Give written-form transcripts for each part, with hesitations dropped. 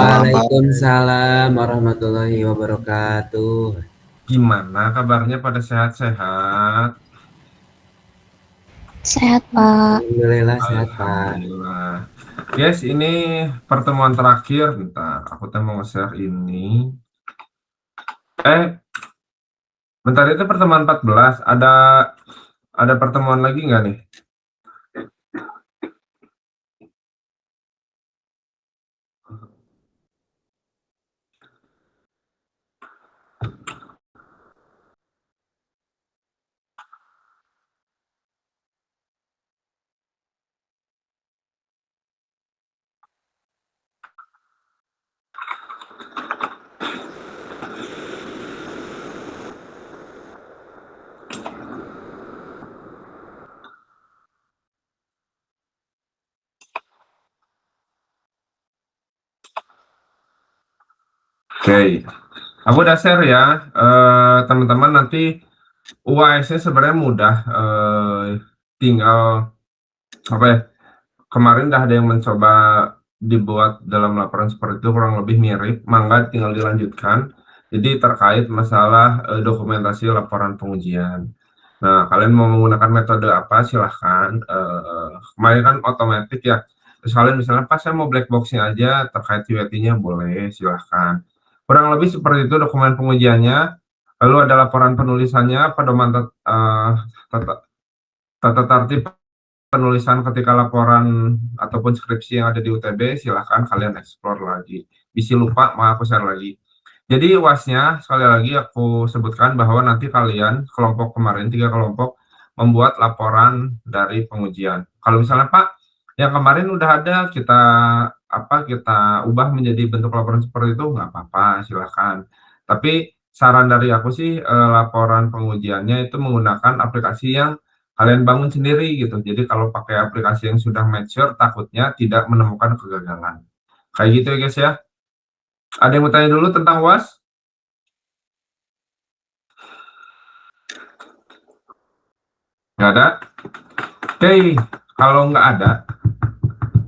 Hai, Waalaikumsalam warahmatullahi wabarakatuh. gimana kabarnya pada sehat-sehat? Sehat, Pak. Alhamdulillah sehat, Pak. Alhamdulillah. Guys, ini pertemuan terakhir. Bentar, aku mau nge-share ini. Eh, bentar itu pertemuan 14. Ada pertemuan lagi nggak nih? Oke, aku udah share ya. Teman-teman nanti UAS-nya sebenarnya mudah. Tinggal apa ya? Kemarin udah ada yang mencoba dibuat dalam laporan seperti itu, kurang lebih mirip, mangga tinggal dilanjutkan. Jadi terkait masalah dokumentasi laporan pengujian. Nah, kalian mau menggunakan metode apa silahkan. Kemarin kan otomatis ya. Terus kalian misalnya pas saya mau black boxnya aja terkait UET-nya boleh silahkan. Kurang lebih seperti itu dokumen pengujiannya. Lalu ada laporan penulisannya, pedoman tata tertib penulisan ketika laporan ataupun skripsi yang ada di UTB, silahkan kalian explore lagi. Bisa lupa, mau aku share lagi. Jadi UAS-nya, sekali lagi aku sebutkan bahwa nanti kalian, kelompok kemarin, 3 kelompok, membuat laporan dari pengujian. Kalau misalnya Pak, yang kemarin udah ada, kita ubah menjadi bentuk laporan seperti itu, nggak apa-apa, silahkan. Tapi saran dari aku sih, laporan pengujiannya itu menggunakan aplikasi yang kalian bangun sendiri gitu. Jadi kalau pakai aplikasi yang sudah mature, takutnya tidak menemukan kegagalan. Kayak gitu ya guys ya. Ada yang mau tanya dulu tentang UAS? Nggak ada? Oke, kalau nggak ada,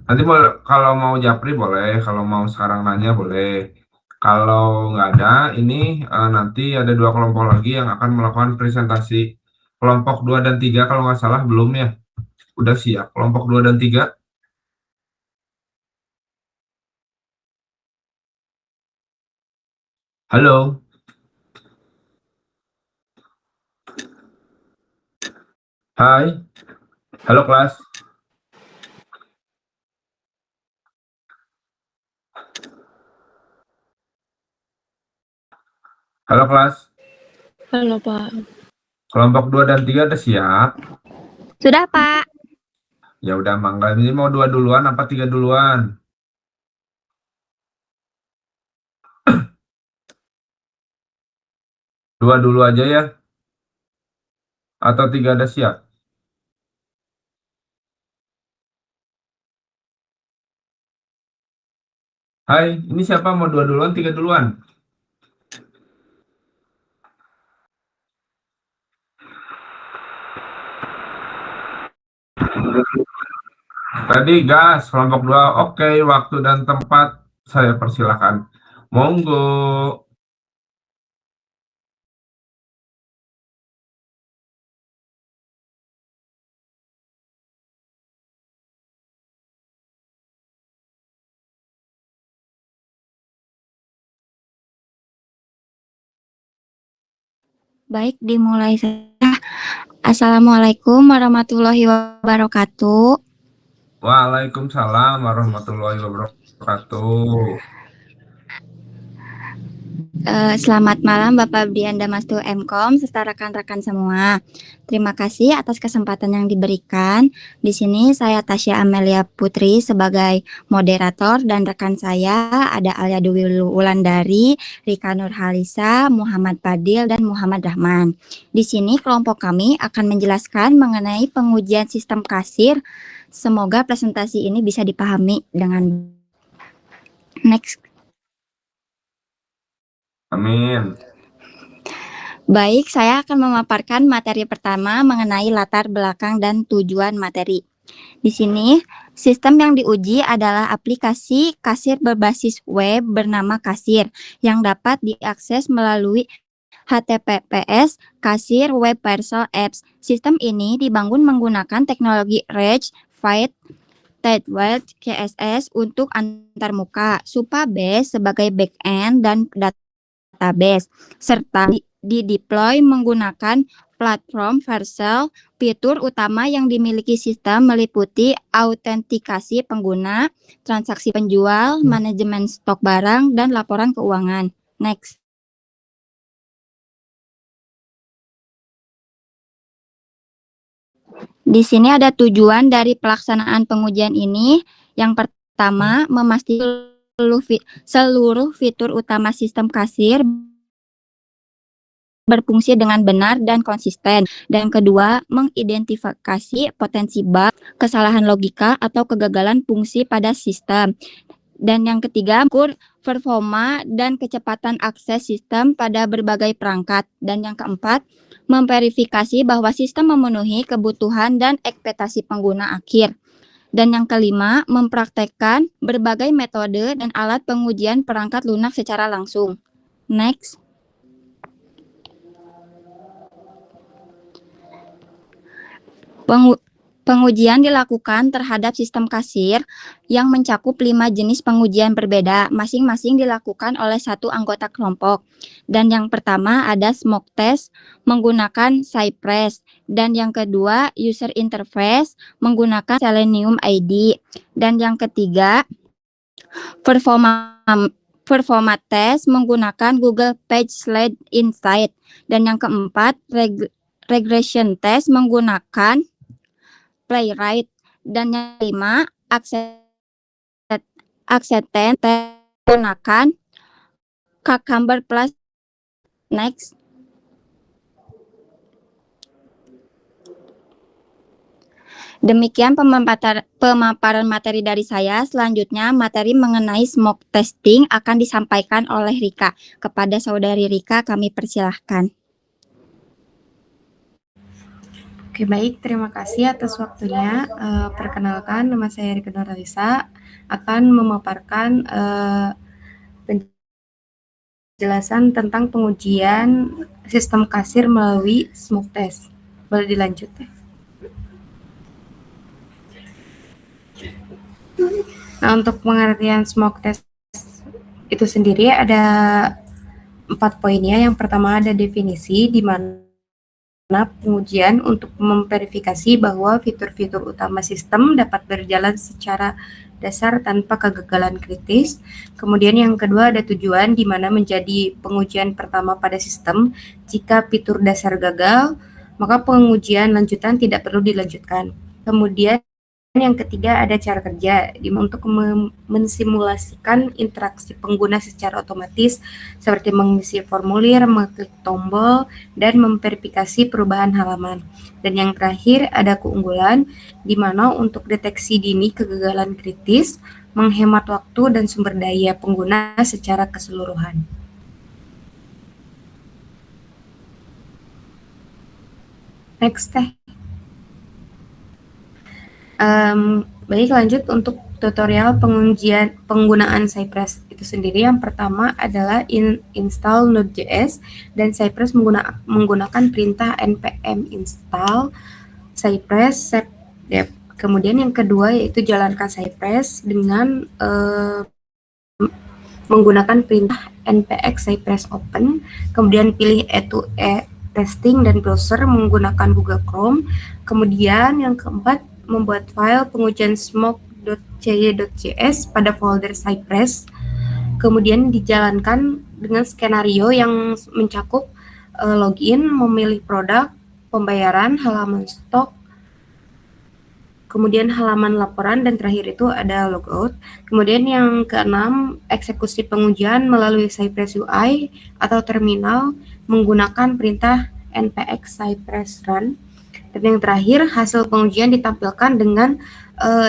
nanti kalau mau japri boleh, kalau mau sekarang nanya boleh. Kalau nggak ada, ini nanti ada 2 kelompok lagi yang akan melakukan presentasi. Kelompok 2 dan 3 kalau nggak salah belum ya. Udah siap, kelompok 2 dan 3. Halo. Hai. Halo kelas. Halo kelas. Halo, Pak. Kelompok 2 dan 3 udah siap? Sudah, Pak. Ya udah mangga. Ini mau 2 duluan apa 3 duluan? 2 dulu aja ya? Atau 3 udah siap? Hai, ini siapa mau 2 duluan, 3 duluan? Tadi gas, kelompok 2. Oke, waktu dan tempat saya persilakan. Monggo. Baik, dimulai saja. Assalamualaikum warahmatullahi wabarakatuh. Waalaikumsalam warahmatullahi wabarakatuh. Selamat malam Bapak Brian Damastu Mkom serta rekan-rekan semua. Terima kasih atas kesempatan yang diberikan. Di sini saya Tasya Amelia Putri sebagai moderator dan rekan saya ada Alia Dewi Wulandari, Rika Nurhalisa, Muhammad Fadil dan Muhammad Rahman. Di sini kelompok kami akan menjelaskan mengenai pengujian sistem kasir. Semoga presentasi ini bisa dipahami dengan next. Amin. Baik, saya akan memaparkan materi pertama mengenai latar belakang dan tujuan materi. Di sini Sistem yang diuji adalah aplikasi kasir berbasis web bernama Kasir yang dapat diakses melalui HTTPS Kasir Web Parcel Apps. Sistem ini dibangun menggunakan teknologi REST, Fight, Tidewell, CSS untuk antarmuka, Supabase sebagai backend dan database, serta deploy menggunakan platform Vercel. Fitur utama yang dimiliki sistem meliputi autentikasi pengguna, transaksi penjual, manajemen stok barang, dan laporan keuangan. Next. Di sini ada tujuan dari pelaksanaan pengujian ini. Yang pertama, memastikan seluruh fitur utama sistem kasir berfungsi dengan benar dan konsisten. Dan kedua, mengidentifikasi potensi bug, kesalahan logika, atau kegagalan fungsi pada sistem. Dan yang ketiga, mengukur performa dan kecepatan akses sistem pada berbagai perangkat. Dan yang keempat, memverifikasi bahwa sistem memenuhi kebutuhan dan ekspektasi pengguna akhir. Dan yang kelima, mempraktekkan berbagai metode dan alat pengujian perangkat lunak secara langsung. Next. Pengujian dilakukan terhadap sistem kasir yang mencakup 5 jenis pengujian berbeda, masing-masing dilakukan oleh satu anggota kelompok. Dan yang pertama ada smoke test menggunakan Cypress, dan yang kedua user interface menggunakan Selenium ID, dan yang ketiga performa test menggunakan Google PageSpeed Insight, dan yang keempat regression test menggunakan Playwright, dan yang kelima acceptance menggunakan Cucumber Plus. Next. Demikian pemaparan materi dari saya. Selanjutnya materi mengenai smoke testing akan disampaikan oleh Rika. Kepada saudari Rika kami persilahkan. Oke, baik. Terima kasih atas waktunya. Perkenalkan, nama saya Rika Nuralisa, akan memaparkan penjelasan tentang pengujian sistem kasir melalui smoke test. Boleh dilanjut ya? Nah, untuk pengertian smoke test itu sendiri ada 4 poinnya. Yang pertama ada definisi, di mana pengujian untuk memverifikasi bahwa fitur-fitur utama sistem dapat berjalan secara dasar tanpa kegagalan kritis. Kemudian yang kedua ada tujuan, di mana menjadi pengujian pertama pada sistem. Jika fitur dasar gagal, maka pengujian lanjutan tidak perlu dilanjutkan. Kemudian yang ketiga ada cara kerja, untuk mensimulasikan interaksi pengguna secara otomatis seperti mengisi formulir, mengklik tombol, dan memverifikasi perubahan halaman. Dan yang terakhir ada keunggulan, di mana untuk deteksi dini kegagalan kritis, menghemat waktu dan sumber daya pengguna secara keseluruhan. Next teh. Baik, lanjut untuk tutorial penggunaan Cypress itu sendiri. Yang pertama adalah install Node.js, dan Cypress menggunakan perintah npm install Cypress. Kemudian yang kedua yaitu jalankan Cypress dengan menggunakan perintah npx Cypress open. Kemudian pilih E2E testing dan browser menggunakan Google Chrome. Kemudian yang keempat, membuat file pengujian smoke.cy.js pada folder Cypress. Kemudian dijalankan dengan skenario yang mencakup login, memilih produk, pembayaran, halaman stok, kemudian halaman laporan, dan terakhir itu ada logout. Kemudian yang keenam, eksekusi pengujian melalui Cypress UI atau terminal menggunakan perintah npx Cypress run. Dan yang terakhir, hasil pengujian ditampilkan dengan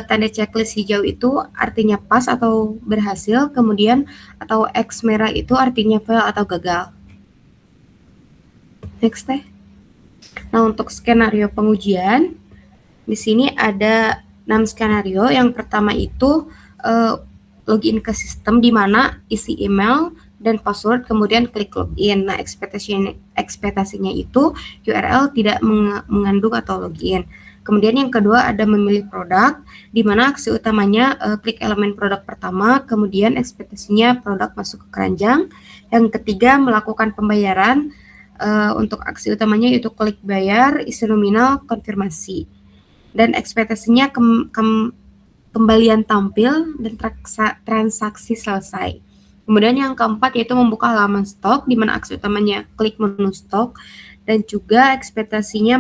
tanda checklist hijau itu artinya pas atau berhasil, kemudian atau X merah itu artinya fail atau gagal. Next teh. Nah, untuk skenario pengujian, di sini ada 6 skenario. Yang pertama itu login ke sistem di mana isi email dan password, kemudian klik login. Nah, ekspektasinya itu URL tidak mengandung atau login. Kemudian yang kedua ada memilih produk, di mana aksi utamanya klik elemen produk pertama, kemudian ekspektasinya produk masuk ke keranjang. Yang ketiga melakukan pembayaran, untuk aksi utamanya yaitu klik bayar, isi nominal, konfirmasi. Dan ekspektasinya kembalian tampil dan transaksi selesai. Kemudian yang keempat yaitu membuka halaman stok, di mana aksi utamanya klik menu stok, dan juga ekspektasinya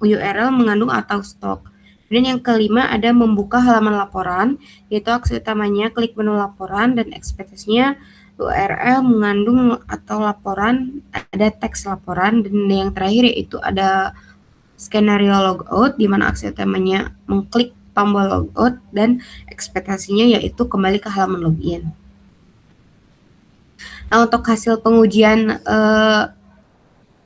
URL mengandung atau stok. Kemudian yang kelima ada membuka halaman laporan, yaitu aksi utamanya klik menu laporan dan ekspektasinya URL mengandung atau laporan, ada teks laporan, dan yang terakhir yaitu ada skenario logout, di mana aksi utamanya mengklik tombol logout dan ekspektasinya yaitu kembali ke halaman login. Nah, untuk hasil pengujian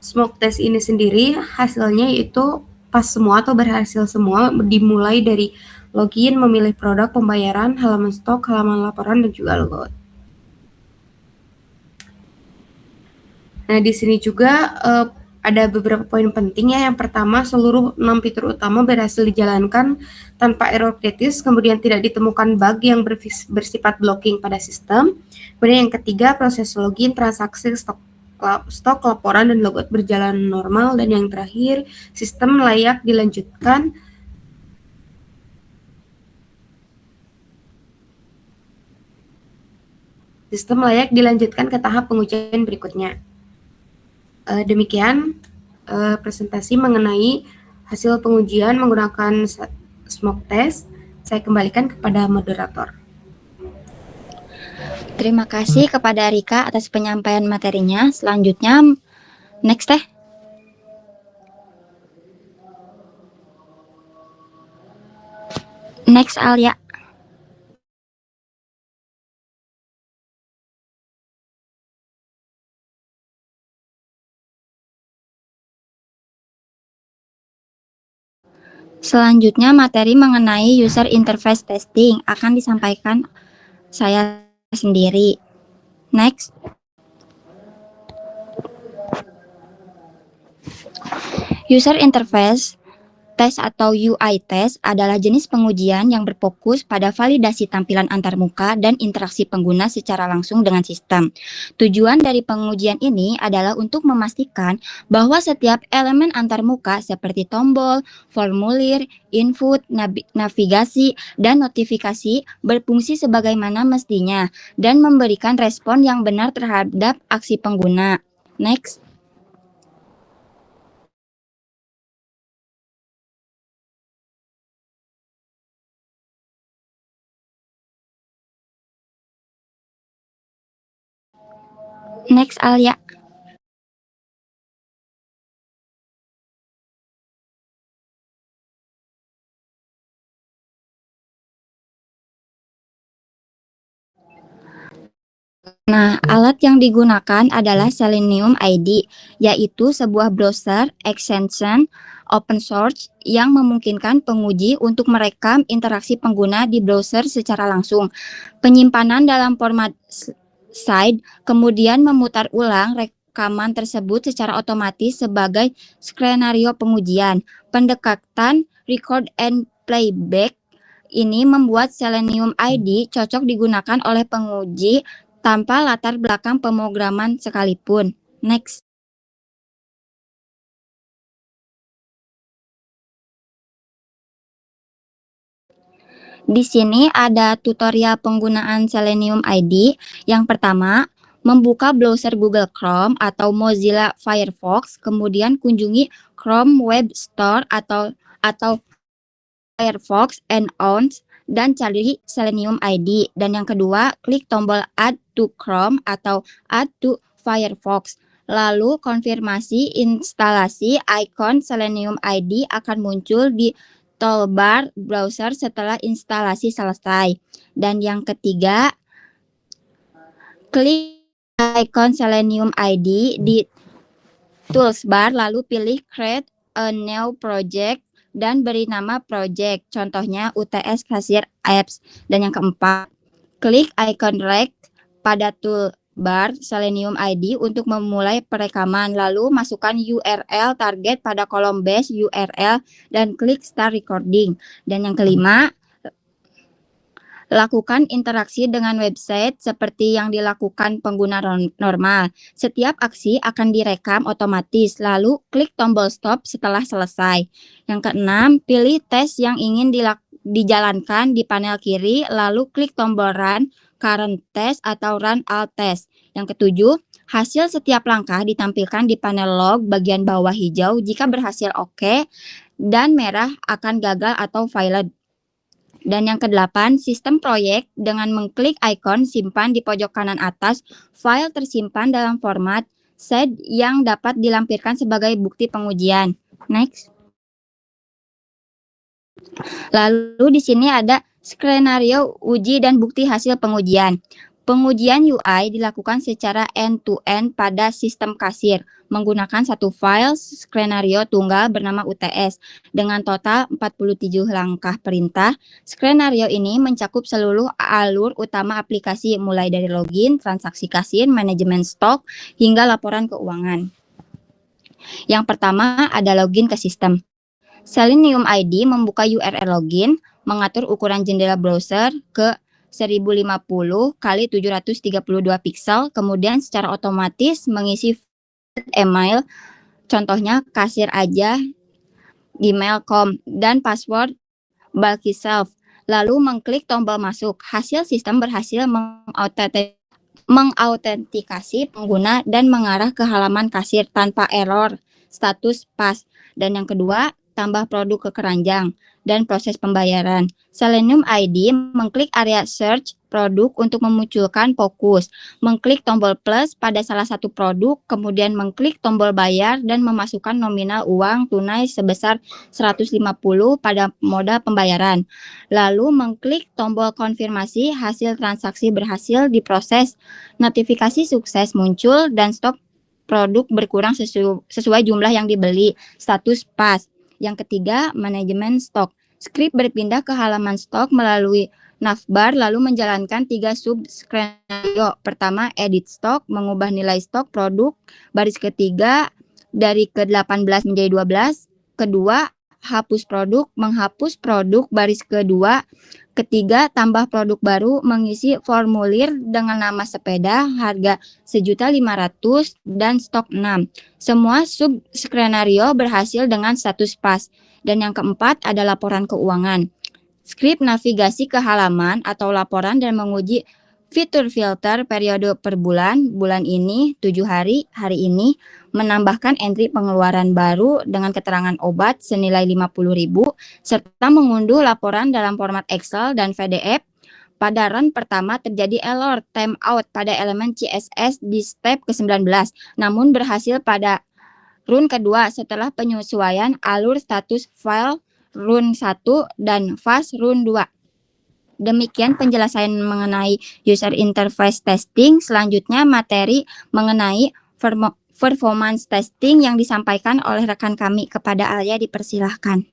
smoke test ini sendiri, hasilnya yaitu pas semua atau berhasil semua, dimulai dari login, memilih produk, pembayaran, halaman stok, halaman laporan, dan juga logout. Nah, di sini juga ada beberapa poin penting ya. Yang pertama, seluruh 6 fitur utama berhasil dijalankan tanpa error kritis, kemudian tidak ditemukan bug yang bersifat blocking pada sistem. Kemudian yang ketiga, proses login, transaksi, stok, laporan, dan logout berjalan normal. Dan yang terakhir, sistem layak dilanjutkan ke tahap pengujian berikutnya. Demikian presentasi mengenai hasil pengujian menggunakan smoke test. Saya kembalikan kepada moderator. Terima kasih kepada Rika atas penyampaian materinya. Selanjutnya, next teh. Next Alia. Selanjutnya materi mengenai user interface testing akan disampaikan saya sendiri. Next. User interface test atau UI test adalah jenis pengujian yang berfokus pada validasi tampilan antarmuka dan interaksi pengguna secara langsung dengan sistem. Tujuan dari pengujian ini adalah untuk memastikan bahwa setiap elemen antarmuka seperti tombol, formulir, input, navigasi, dan notifikasi berfungsi sebagaimana mestinya dan memberikan respon yang benar terhadap aksi pengguna. Next. Next Alia. Nah, alat yang digunakan adalah Selenium ID, yaitu sebuah browser extension open source yang memungkinkan penguji untuk merekam interaksi pengguna di browser secara langsung. Penyimpanan dalam format side, kemudian memutar ulang rekaman tersebut secara otomatis sebagai skenario pengujian. Pendekatan record and playback ini membuat Selenium ID cocok digunakan oleh penguji tanpa latar belakang pemrograman sekalipun. Next. Di sini ada tutorial penggunaan Selenium ID. Yang pertama, membuka browser Google Chrome atau Mozilla Firefox, kemudian kunjungi Chrome Web Store atau Firefox add-ons dan cari Selenium ID. Dan yang kedua, klik tombol Add to Chrome atau Add to Firefox. Lalu konfirmasi instalasi ikon Selenium ID akan muncul di toolbar browser setelah instalasi selesai. Dan yang ketiga, klik ikon Selenium ID di toolbar lalu pilih Create a New Project. dan beri nama project, contohnya UTS Cashier Apps. Dan yang keempat, klik icon rect pada toolbar Selenium ID untuk memulai perekaman, lalu masukkan URL target pada kolom base URL dan klik start recording. Dan yang kelima, lakukan interaksi dengan website seperti yang dilakukan pengguna normal. Setiap aksi akan direkam otomatis, lalu klik tombol stop setelah selesai. Yang keenam, pilih tes yang ingin dijalankan di panel kiri, lalu klik tombol run, current test, atau run all test. Yang ketujuh, hasil setiap langkah ditampilkan di panel log bagian bawah hijau. Jika berhasil oke, dan merah akan gagal atau failed. Dan yang kedelapan, sistem proyek dengan mengklik ikon simpan di pojok kanan atas, file tersimpan dalam format SED yang dapat dilampirkan sebagai bukti pengujian. Next. Lalu di sini ada skenario uji dan bukti hasil pengujian. Pengujian UI dilakukan secara end-to-end pada sistem kasir menggunakan satu file skenario tunggal bernama UTS dengan total 47 langkah perintah. Skenario ini mencakup seluruh alur utama aplikasi mulai dari login, transaksi kasir, manajemen stok, hingga laporan keuangan. Yang pertama ada login ke sistem. Selenium ID membuka URL login, mengatur ukuran jendela browser ke 1050 kali 732 piksel, kemudian secara otomatis mengisi email, contohnya kasir aja, gmail.com, dan password bulky self. Lalu mengklik tombol masuk. Hasil sistem berhasil mengautentikasi pengguna dan mengarah ke halaman kasir tanpa error, status pas. Dan yang kedua, tambah produk ke keranjang dan proses pembayaran. Selenium ID mengklik area search produk untuk memunculkan fokus, mengklik tombol plus pada salah satu produk, kemudian mengklik tombol bayar dan memasukkan nominal uang tunai sebesar 150 pada moda pembayaran. Lalu mengklik tombol konfirmasi hasil transaksi berhasil diproses, notifikasi sukses muncul dan stok produk berkurang sesuai jumlah yang dibeli, status pas. Yang ketiga, manajemen stok. Script berpindah ke halaman stok melalui navbar lalu menjalankan 3 sub-skenario. Pertama, edit stok, mengubah nilai stok produk. Baris ketiga, dari ke-18 menjadi 12. Kedua, hapus produk, menghapus produk. Baris kedua. Ketiga, tambah produk baru, mengisi formulir dengan nama sepeda, harga 1.500.000 dan stok 6. Semua sub-skenario berhasil dengan status pas. Dan yang keempat ada laporan keuangan. Script navigasi ke halaman atau laporan dan menguji fitur filter periode per bulan, bulan ini, 7 hari, hari ini, menambahkan entry pengeluaran baru dengan keterangan obat senilai 50.000, serta mengunduh laporan dalam format Excel dan PDF. Pada run pertama terjadi error timeout pada elemen CSS di step ke-19, namun berhasil pada run kedua setelah penyesuaian alur status file run 1 dan fast run 2. Demikian penjelasan mengenai user interface testing. Selanjutnya materi mengenai performance testing yang disampaikan oleh rekan kami. Kepada Alia dipersilahkan.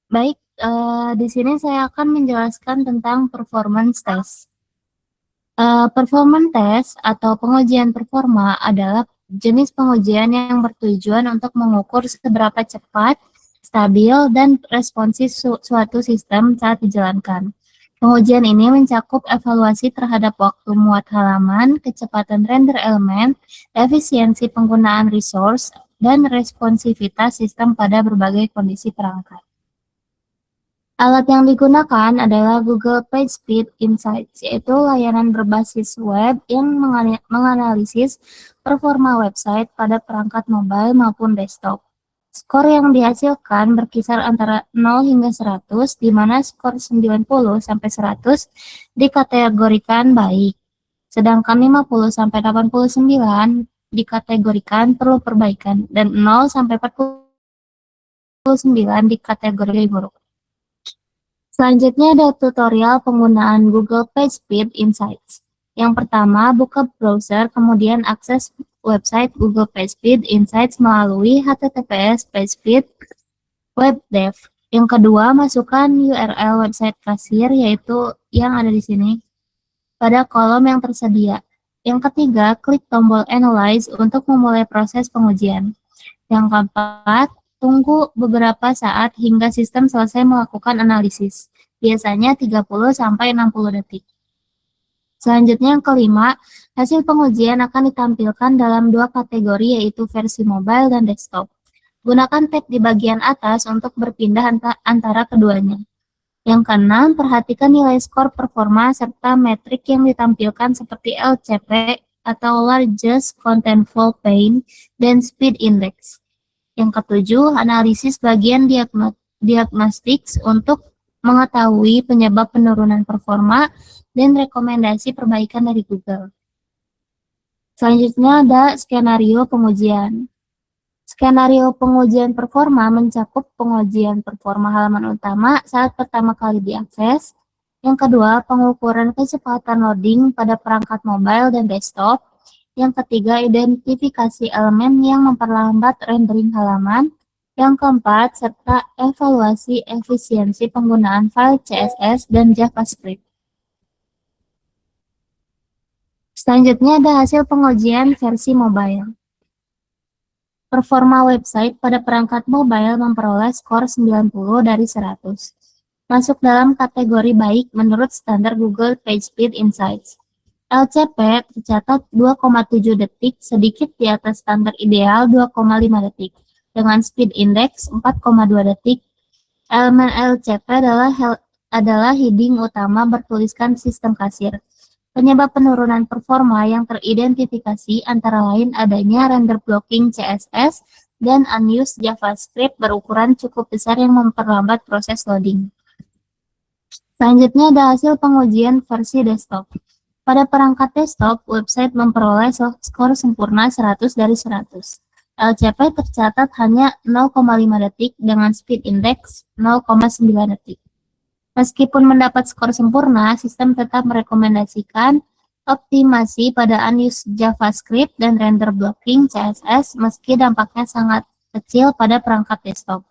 Baik, di sini saya akan menjelaskan tentang performance test. Performance test atau pengujian performa adalah jenis pengujian yang bertujuan untuk mengukur seberapa cepat, stabil, dan responsif suatu sistem saat dijalankan. Pengujian ini mencakup evaluasi terhadap waktu muat halaman, kecepatan render elemen, efisiensi penggunaan resource, dan responsivitas sistem pada berbagai kondisi perangkat. Alat yang digunakan adalah Google PageSpeed Insights, yaitu layanan berbasis web yang menganalisis performa website pada perangkat mobile maupun desktop. Skor yang dihasilkan berkisar antara 0 hingga 100, di mana skor 90 sampai 100 dikategorikan baik, sedangkan 50 sampai 89 dikategorikan perlu perbaikan, dan 0 sampai 49 dikategori buruk. Selanjutnya ada tutorial penggunaan Google PageSpeed Insights. Yang pertama, buka browser, kemudian akses website Google PageSpeed Insights melalui https PageSpeed webdev. Yang kedua, masukkan URL website kasir, yaitu yang ada di sini, pada kolom yang tersedia. Yang ketiga, klik tombol Analyze untuk memulai proses pengujian. Yang keempat, tunggu beberapa saat hingga sistem selesai melakukan analisis, biasanya 30-60 detik. Selanjutnya yang kelima, hasil pengujian akan ditampilkan dalam dua kategori, yaitu versi mobile dan desktop. Gunakan tab di bagian atas untuk berpindah antara keduanya. Yang keenam, perhatikan nilai skor performa serta metrik yang ditampilkan seperti LCP atau Largest Contentful Paint dan Speed Index. Yang ketujuh, analisis bagian diagnostik untuk mengetahui penyebab penurunan performa dan rekomendasi perbaikan dari Google. Selanjutnya ada skenario pengujian. Skenario pengujian performa mencakup pengujian performa halaman utama saat pertama kali diakses. Yang kedua, pengukuran kecepatan loading pada perangkat mobile dan desktop. Yang ketiga, identifikasi elemen yang memperlambat rendering halaman. Yang keempat, serta evaluasi efisiensi penggunaan file CSS dan JavaScript. Selanjutnya ada hasil pengujian versi mobile. Performa website pada perangkat mobile memperoleh skor 90 dari 100. Masuk dalam kategori baik menurut standar Google PageSpeed Insights. LCP tercatat 2,7 detik, sedikit di atas standar ideal 2,5 detik. Dengan speed index 4,2 detik, elemen LCP adalah heading utama bertuliskan sistem kasir. Penyebab penurunan performa yang teridentifikasi antara lain adanya render blocking CSS dan unused JavaScript berukuran cukup besar yang memperlambat proses loading. Selanjutnya ada hasil pengujian versi desktop. Pada perangkat desktop, website memperoleh skor sempurna 100 dari 100. LCP tercatat hanya 0,5 detik dengan speed index 0,9 detik. Meskipun mendapat skor sempurna, sistem tetap merekomendasikan optimasi pada unused JavaScript dan render blocking CSS meski dampaknya sangat kecil pada perangkat desktop.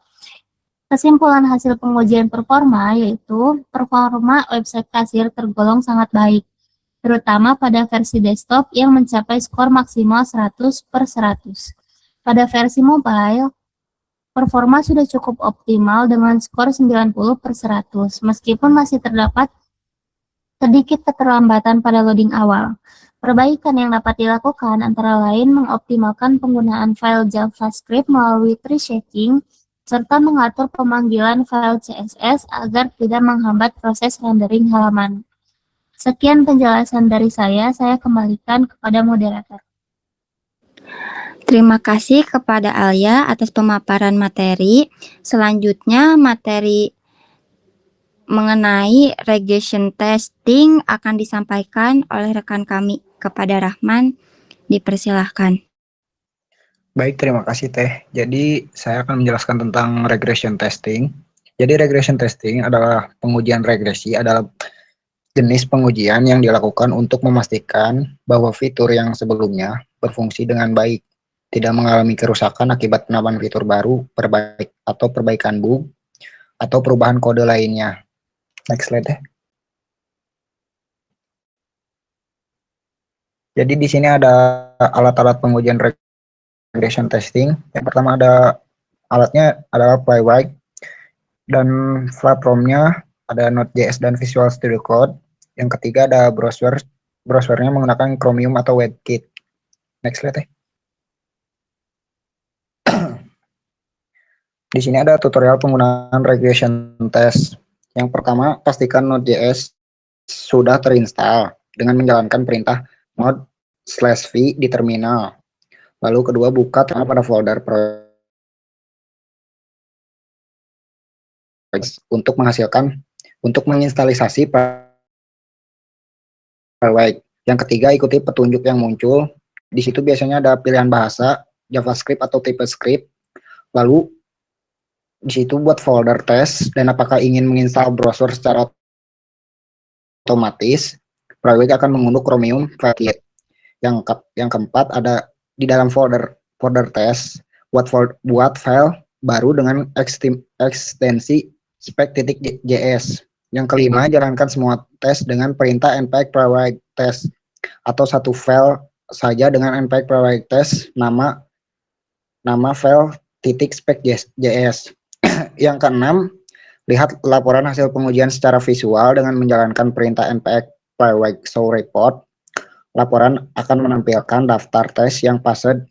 Kesimpulan hasil pengujian performa yaitu performa website kasir tergolong sangat baik, terutama pada versi desktop yang mencapai skor maksimal 100/100. Pada versi mobile, performa sudah cukup optimal dengan skor 90/100, meskipun masih terdapat sedikit keterlambatan pada loading awal. Perbaikan yang dapat dilakukan antara lain mengoptimalkan penggunaan file JavaScript melalui tree shaking, serta mengatur pemanggilan file CSS agar tidak menghambat proses rendering halaman. Sekian penjelasan dari saya kembalikan kepada moderator. Terima kasih kepada Alia atas pemaparan materi. Selanjutnya, materi mengenai regression testing akan disampaikan oleh rekan kami kepada Rahman. Dipersilahkan. Baik, terima kasih Teh. Jadi saya akan menjelaskan tentang regression testing. Jadi regression testing adalah pengujian regresi, adalah jenis pengujian yang dilakukan untuk memastikan bahwa fitur yang sebelumnya berfungsi dengan baik, tidak mengalami kerusakan akibat penambahan fitur baru, perbaikan bug, atau perubahan kode lainnya. Next slide Teh. Jadi di sini ada alat-alat pengujian regression testing. Yang pertama ada alatnya adalah Playwright, dan platformnya ada Node.js dan Visual Studio Code. Yang ketiga ada browsernya menggunakan Chromium atau WebKit. Next slide. Di sini ada tutorial penggunaan regression test. Yang pertama, pastikan Node.js sudah terinstall dengan menjalankan perintah node/v di terminal. Lalu kedua, buka pada folder project untuk menginstalisasi project. Yang ketiga, ikuti petunjuk yang muncul. Di situ biasanya ada pilihan bahasa, JavaScript atau TypeScript. Lalu di situ buat folder test dan apakah ingin menginstal browser secara otomatis, project akan mengunduh Chromium File. Yang keempat, ada di dalam folder test buat file baru dengan ekstensi spec.js. Yang kelima, jalankan semua tes dengan perintah npx project test atau satu file saja dengan npx project test nama file .spec.js. Yang keenam, lihat laporan hasil pengujian secara visual dengan menjalankan perintah npx project show report. Laporan akan menampilkan daftar tes yang passed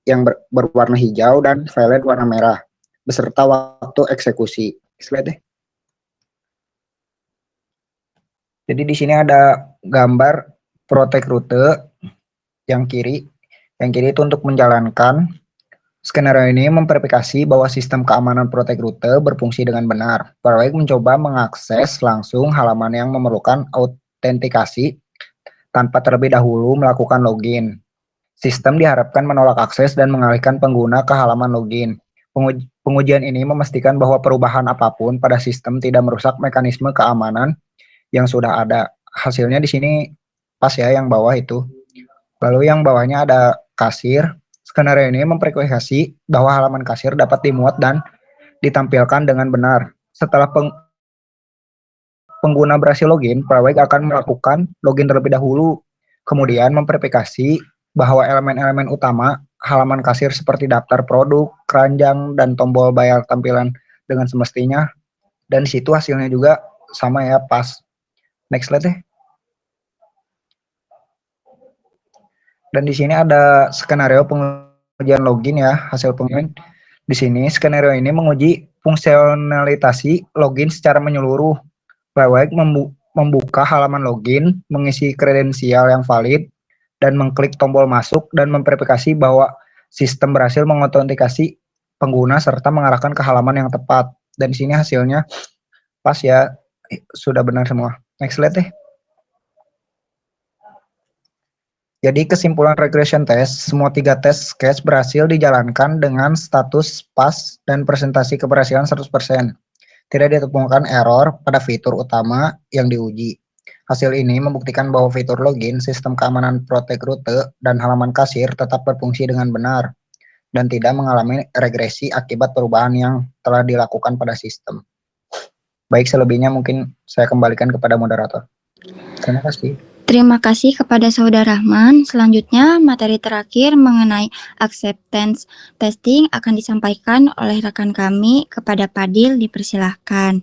yang berwarna hijau dan valid warna merah beserta waktu eksekusi. Slide deh. Jadi di sini ada gambar protect rute yang kiri. Yang kiri itu untuk menjalankan skenario ini memverifikasi bahwa sistem keamanan protect rute berfungsi dengan benar. Project mencoba mengakses langsung halaman yang memerlukan autentikasi tanpa terlebih dahulu melakukan login. Sistem diharapkan menolak akses dan mengalihkan pengguna ke halaman login. Pengujian ini memastikan bahwa perubahan apapun pada sistem tidak merusak mekanisme keamanan yang sudah ada. Hasilnya di sini pas ya yang bawah itu. Lalu yang bawahnya ada kasir. Skenario ini memverifikasi bahwa halaman kasir dapat dimuat dan ditampilkan dengan benar. Setelah pengguna berhasil login, project akan melakukan login terlebih dahulu. Kemudian memverifikasi bahwa elemen-elemen utama halaman kasir seperti daftar produk, keranjang, dan tombol bayar tampilan dengan semestinya. Dan di situ hasilnya juga sama ya, pas. Next slide deh. Dan di sini ada skenario pengujian login ya, hasil pengujian. Di sini skenario ini menguji fungsionalitas login secara menyeluruh. Project membuka halaman login, mengisi kredensial yang valid, dan mengklik tombol masuk dan memverifikasi bahwa sistem berhasil mengotentikasi pengguna serta mengarahkan ke halaman yang tepat. Dan di sini hasilnya pas ya, sudah benar semua. Next slide deh. Jadi kesimpulan regression test, semua 3 tes case berhasil dijalankan dengan status pas dan presentasi keberhasilan 100%. Tidak ditemukan error pada fitur utama yang diuji. Hasil ini membuktikan bahwa fitur login, sistem keamanan protect rute, dan halaman kasir tetap berfungsi dengan benar dan tidak mengalami regresi akibat perubahan yang telah dilakukan pada sistem. Baik, selebihnya mungkin saya kembalikan kepada moderator. Terima kasih. Terima kasih kepada Saudara Rahman. Selanjutnya, materi terakhir mengenai acceptance testing akan disampaikan oleh rekan kami kepada Padil. Dipersilahkan.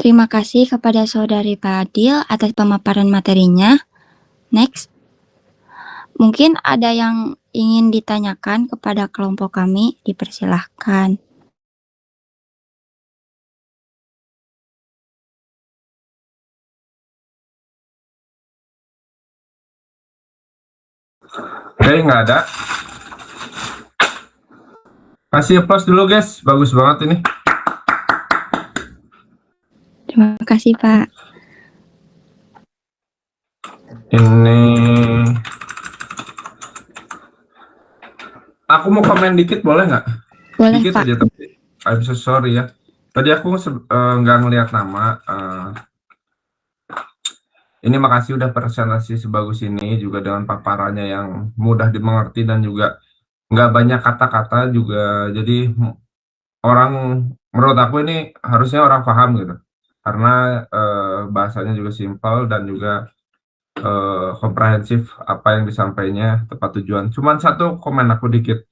Terima kasih kepada Saudari Fadil atas pemaparan materinya. Next. Mungkin ada yang ingin ditanyakan kepada kelompok kami, dipersilahkan. Oke, nggak ada. Kasih applause dulu guys, bagus banget ini. Terima kasih, Pak. Ini aku mau komen dikit boleh nggak? Boleh, Dikit Pak. aja tapi I'm so sorry ya. Tadi aku nggak ngelihat nama. Ini makasih udah presentasi sebagus ini juga dengan paparannya yang mudah dimengerti dan juga nggak banyak kata-kata juga. Jadi orang menurut aku ini harusnya orang paham gitu. Karena bahasanya juga simpel dan juga komprehensif apa yang disampaikannya tepat tujuan. Cuman satu komen aku dikit.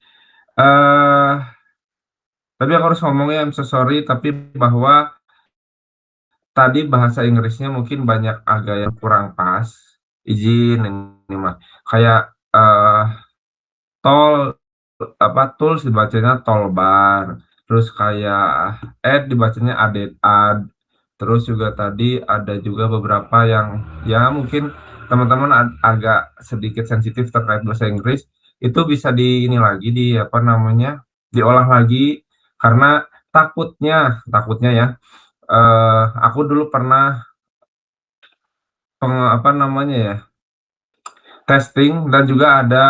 Tapi aku harus ngomongnya I'm so sorry tapi bahwa tadi bahasa Inggrisnya mungkin banyak agak yang kurang pas. Izin ini mah kayak tol tools dibacanya tolbar. Terus kayak dibacanya ad. Terus juga tadi ada juga beberapa yang ya mungkin teman-teman agak sedikit sensitif terkait bahasa Inggris itu bisa di ini lagi di apa namanya diolah lagi karena takutnya ya aku dulu pernah testing dan juga ada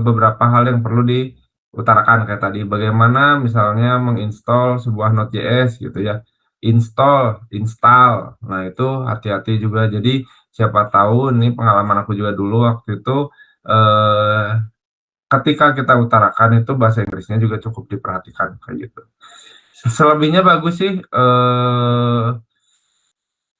beberapa hal yang perlu diutarakan kayak tadi bagaimana misalnya menginstall sebuah Node.js gitu ya, install. Nah, itu hati-hati juga. Jadi siapa tahu ini pengalaman aku juga dulu waktu itu ketika kita utarakan itu bahasa Inggrisnya juga cukup diperhatikan kayak gitu. Selebihnya bagus sih.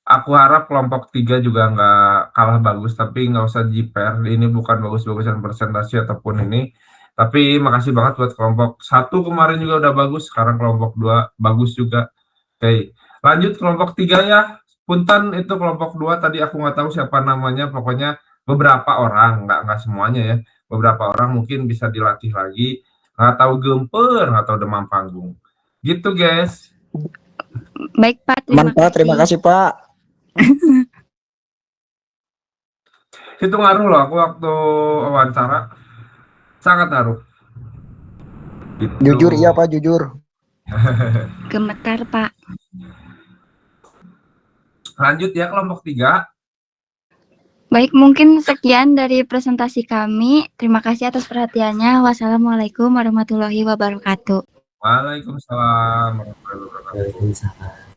Aku harap kelompok 3 juga nggak kalah bagus, tapi nggak usah jiper. Ini bukan bagus-bagusan presentasi ataupun ini. Tapi makasih banget buat kelompok 1 kemarin juga udah bagus, sekarang kelompok 2 bagus juga. Oke, lanjut kelompok 3 ya. Punten itu kelompok 2 tadi aku nggak tahu siapa namanya, pokoknya beberapa orang, nggak semuanya ya. Beberapa orang mungkin bisa dilatih lagi, nggak tahu gemper, nggak tahu demam panggung. Gitu guys. Baik, Pak. Terima kasih Pak. Itu ngaruh loh, aku waktu wawancara sangat ngaruh. Gitu. Jujur iya Pak, jujur. Gemetar, Pak. Lanjut ya kelompok 3. Baik, mungkin sekian dari presentasi kami. Terima kasih atas perhatiannya. Wassalamualaikum warahmatullahi wabarakatuh. Waalaikumsalam warahmatullahi wabarakatuh. Waalaikumsalam.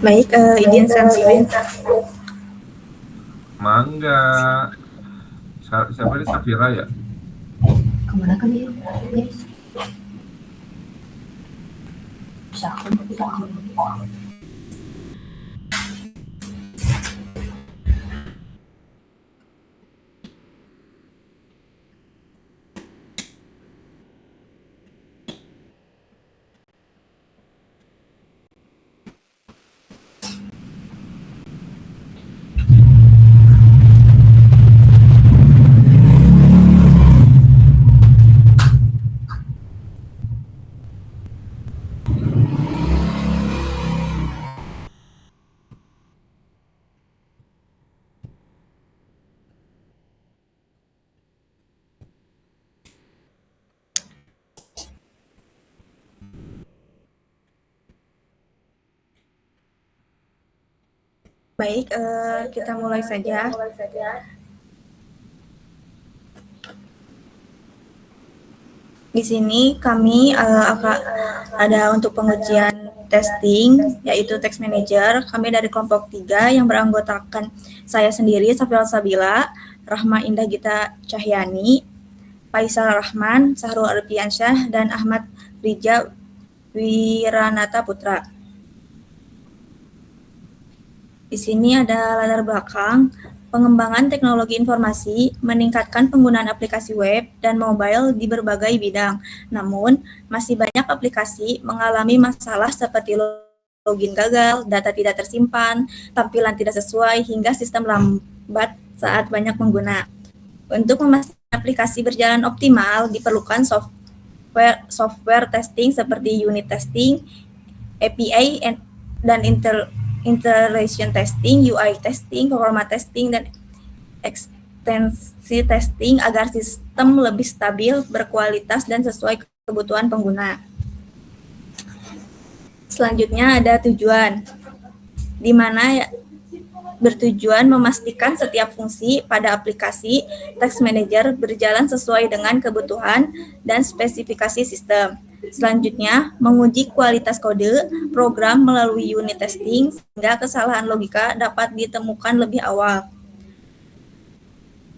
Baik, izin Sansiwin. Mangga. Siapa ini Safira ya? Kemana kan dia? Baik, kita mulai saja. Di sini kami akan ada untuk pengujian testing, yaitu Text Manager. Kami dari kelompok 3 yang beranggotakan saya sendiri, Safira Sabila, Rahma Indah Gita Cahyani, Faisal Rahman, Sahrul Arfiansyah, dan Ahmad Rija Wiranata Putra. Di sini ada latar belakang pengembangan teknologi informasi meningkatkan penggunaan aplikasi web dan mobile di berbagai bidang. Namun, masih banyak aplikasi mengalami masalah seperti login gagal, data tidak tersimpan, tampilan tidak sesuai, hingga sistem lambat saat banyak pengguna. Untuk memastikan aplikasi berjalan optimal, diperlukan software testing seperti unit testing, API, dan integration testing, UI testing, performa testing, dan ekstensi testing agar sistem lebih stabil, berkualitas, dan sesuai kebutuhan pengguna. Selanjutnya ada tujuan, di mana bertujuan memastikan setiap fungsi pada aplikasi Task Manager berjalan sesuai dengan kebutuhan dan spesifikasi sistem. Selanjutnya, menguji kualitas kode program melalui unit testing sehingga kesalahan logika dapat ditemukan lebih awal.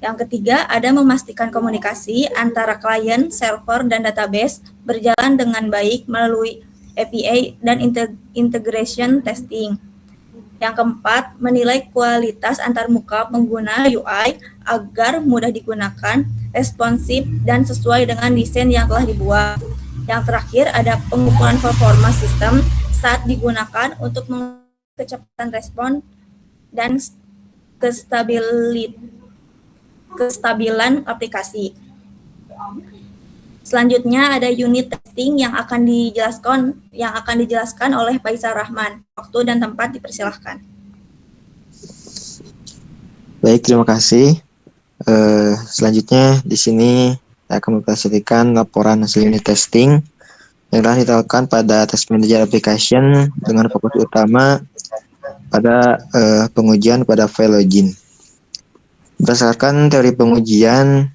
Yang ketiga, ada memastikan komunikasi antara klien, server, dan database berjalan dengan baik melalui API dan integration testing. Yang keempat, menilai kualitas antarmuka pengguna UI agar mudah digunakan, responsif, dan sesuai dengan desain yang telah dibuat. Yang terakhir, ada pengukuran performa sistem saat digunakan untuk kecepatan respon dan kestabilan aplikasi. Selanjutnya ada unit testing yang akan dijelaskan oleh Faisal Rahman. Waktu dan tempat dipersilahkan. Baik, terima kasih. Selanjutnya di sini saya akan mempresentasikan laporan hasil unit testing yang telah dilakukan pada Task Manager Application dengan fokus utama pada pengujian pada file login. Berdasarkan teori pengujian,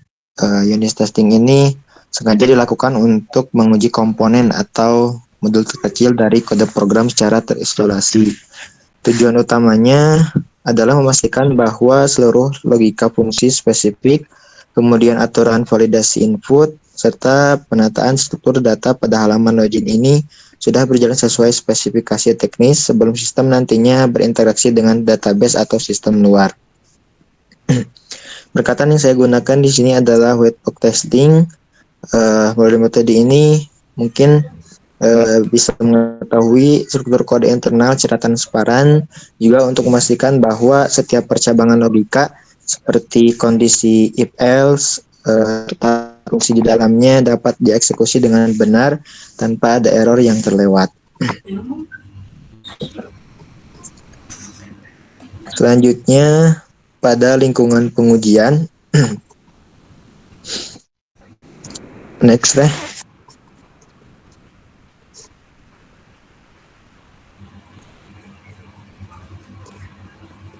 unit testing ini sengaja dilakukan untuk menguji komponen atau modul terkecil dari kode program secara terisolasi. Tujuan utamanya adalah memastikan bahwa seluruh logika fungsi spesifik, kemudian aturan validasi input, serta penataan struktur data pada halaman login ini sudah berjalan sesuai spesifikasi teknis sebelum sistem nantinya berinteraksi dengan database atau sistem luar. Berkatan yang saya gunakan di sini adalah webhook testing. Melalui metode ini mungkin bisa mengetahui struktur kode internal secara transparan, juga untuk memastikan bahwa setiap percabangan logika seperti kondisi if else, fungsi di dalamnya dapat dieksekusi dengan benar tanpa ada error yang terlewat. Selanjutnya pada lingkungan pengujian. Next deh.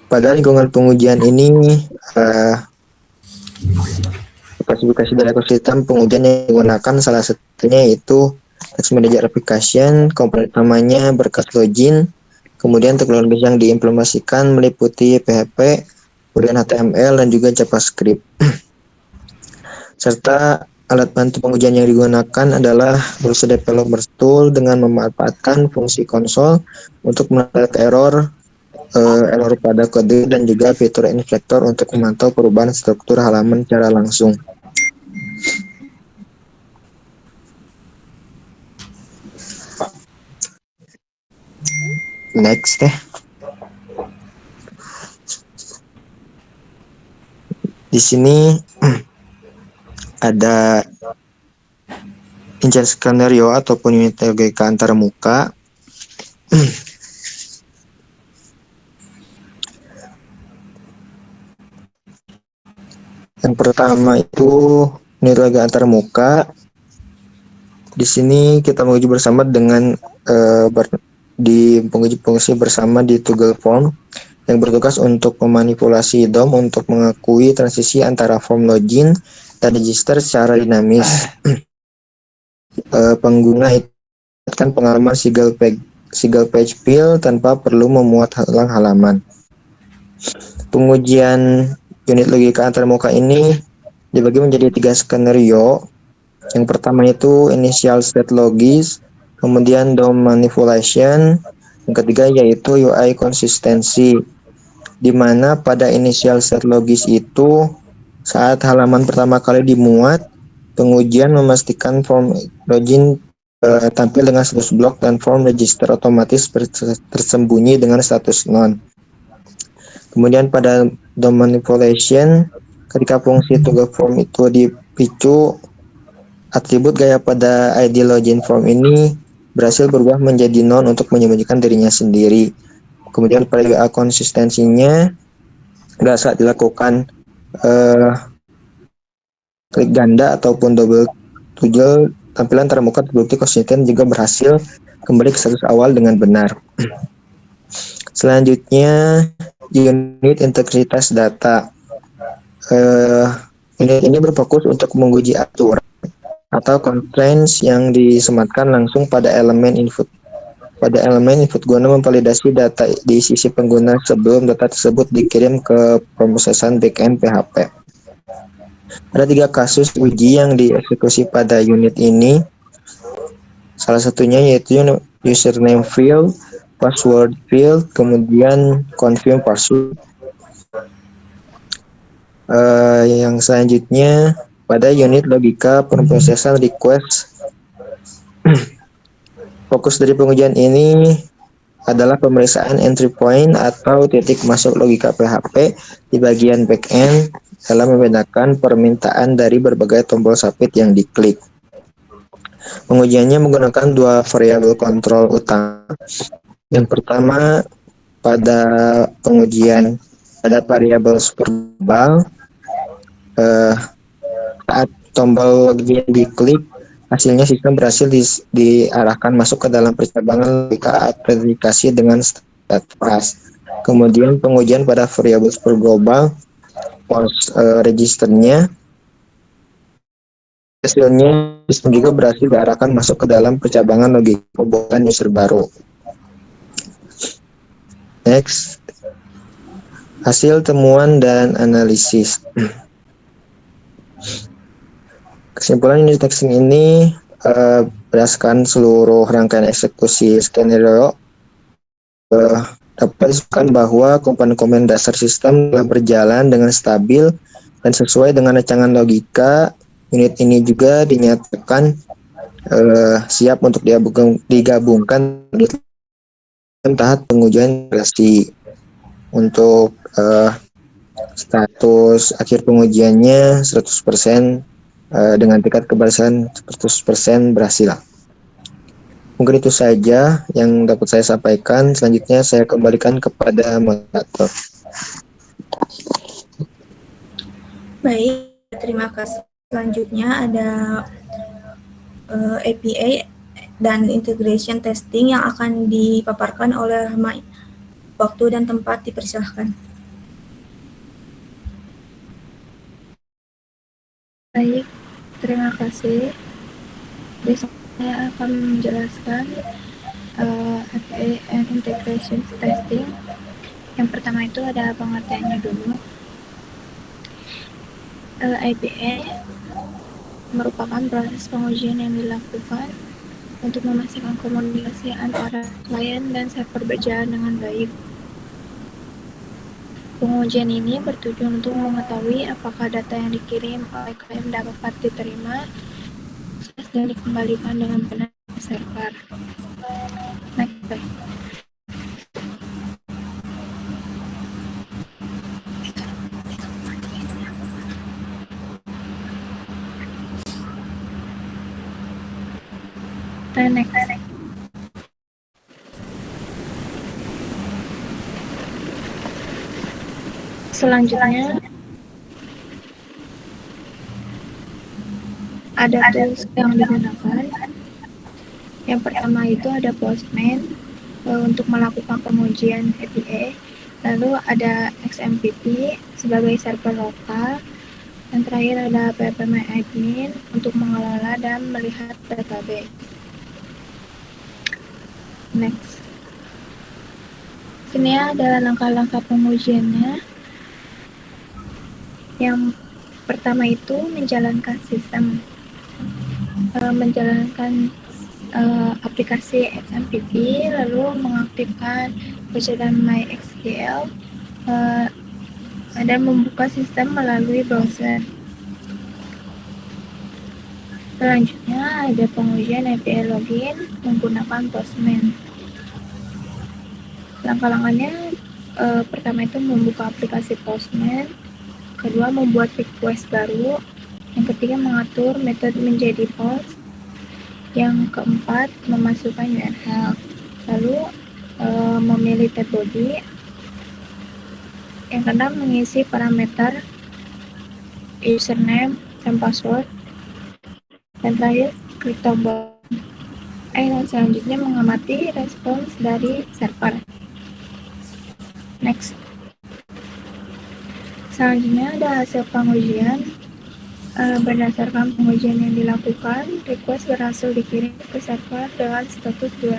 Pada lingkungan pengujian ini, spesifikasi dari ekosistem pengujian yang digunakan salah satunya yaitu Task Manager Application, komponen utamanya berkas login, kemudian teknologi yang diimplementasikan meliputi PHP, kemudian HTML, dan juga JavaScript. Serta alat bantu pengujian yang digunakan adalah Browser Developers Tool dengan memanfaatkan fungsi konsol untuk menangkap error pada kode, dan juga fitur inspektor untuk memantau perubahan struktur halaman secara langsung. Next deh. Di sini ada inject skenario ataupun unit logika antarmuka. Yang pertama itu unit logika antarmuka. Di sini kita menguji bersama dengan di penguji fungsi bersama di Toggle Form yang bertugas untuk memanipulasi DOM untuk mengakui transisi antara form login dan register secara dinamis. Pengguna akan pengalaman single page fill tanpa perlu memuat ulang halaman. Pengujian unit logika antarmuka ini dibagi menjadi 3 skenario. Yang pertama itu initial state logis, kemudian DOM manipulation, yang ketiga yaitu UI konsistensi. di mana pada initial set logis itu saat halaman pertama kali dimuat, pengujian memastikan form login tampil dengan status block dan form register otomatis tersembunyi dengan status none. Kemudian pada DOM manipulation, ketika fungsi toggle form itu dipicu, atribut gaya pada ID login form ini berhasil berubah menjadi none untuk menyembunyikan dirinya sendiri. Kemudian pada konsistensinya, pada saat dilakukan klik ganda ataupun double toggle, tampilan termuka terbukti konsisten juga berhasil kembali ke status awal dengan benar. Selanjutnya, unit integritas data. Unit ini berfokus untuk menguji aturan atau constraints yang disematkan langsung pada elemen input. Pada elemen input guna memvalidasi data di sisi pengguna sebelum data tersebut dikirim ke pemrosesan backend PHP. Ada 3 kasus uji yang dieksekusi pada unit ini. Salah satunya yaitu username field, password field, kemudian confirm password. Yang selanjutnya pada unit logika pemrosesan request. Fokus dari pengujian ini adalah pemeriksaan entry point atau titik masuk logika PHP di bagian backend dalam membedakan permintaan dari berbagai tombol submit yang diklik. Pengujiannya menggunakan 2 variabel kontrol utama. Yang pertama, pada pengujian pada variabel super global, saat tombol login diklik, hasilnya sistem berhasil diarahkan masuk ke dalam percabangan logika aplikasi dengan status. Kemudian pengujian pada variabel super global, registernya, hasilnya sistem juga berhasil diarahkan masuk ke dalam percabangan logika pembuatan user baru. Next, hasil temuan dan analisis. Kesimpulan unit testing ini berdasarkan seluruh rangkaian eksekusi skenario dapat disebutkan bahwa komponen-komponen dasar sistem telah berjalan dengan stabil dan sesuai dengan rancangan logika. Unit ini juga dinyatakan siap untuk digabungkan dalam tahap pengujian integrasi. Untuk status akhir pengujiannya 100% dengan tingkat keberhasilan 100% berhasil. Mungkin itu saja yang dapat saya sampaikan. Selanjutnya saya kembalikan kepada moderator. Baik, terima kasih. Selanjutnya ada API dan integration testing yang akan dipaparkan oleh Rahma. Waktu dan tempat dipersilahkan. Baik, terima kasih. Besok saya akan menjelaskan API and integration testing. Yang pertama itu ada pengertiannya dulu. API merupakan proses pengujian yang dilakukan untuk memastikan komunikasi antara klien dan server berjalan dengan baik. Pengujian ini bertujuan untuk mengetahui apakah data yang dikirim oleh klien dapat diterima dan dikembalikan dengan benar ke server. Next. Next. Selanjutnya ada tools yang digunakan. Yang pertama itu ada Postman untuk melakukan pengujian API. Lalu ada XMPP sebagai server lokal. Dan terakhir ada PHPMyAdmin untuk mengelola dan melihat database. Next. Ini adalah langkah-langkah pengujiannya. Yang pertama itu menjalankan sistem, aplikasi XMPP, lalu mengaktifkan baca dan MySQL, dan membuka sistem melalui browser. Selanjutnya ada pengujian API login menggunakan Postman. Langkah-langkahnya pertama itu membuka aplikasi Postman, kedua membuat request baru, yang ketiga mengatur metode menjadi post, yang keempat memasukkan URL, lalu memilih tab body, yang keenam mengisi parameter username dan password, dan terakhir klik tombol dan selanjutnya mengamati respons dari server. Next. Selanjutnya ada hasil pengujian. Berdasarkan pengujian yang dilakukan, request berhasil dikirim ke server dengan status 200.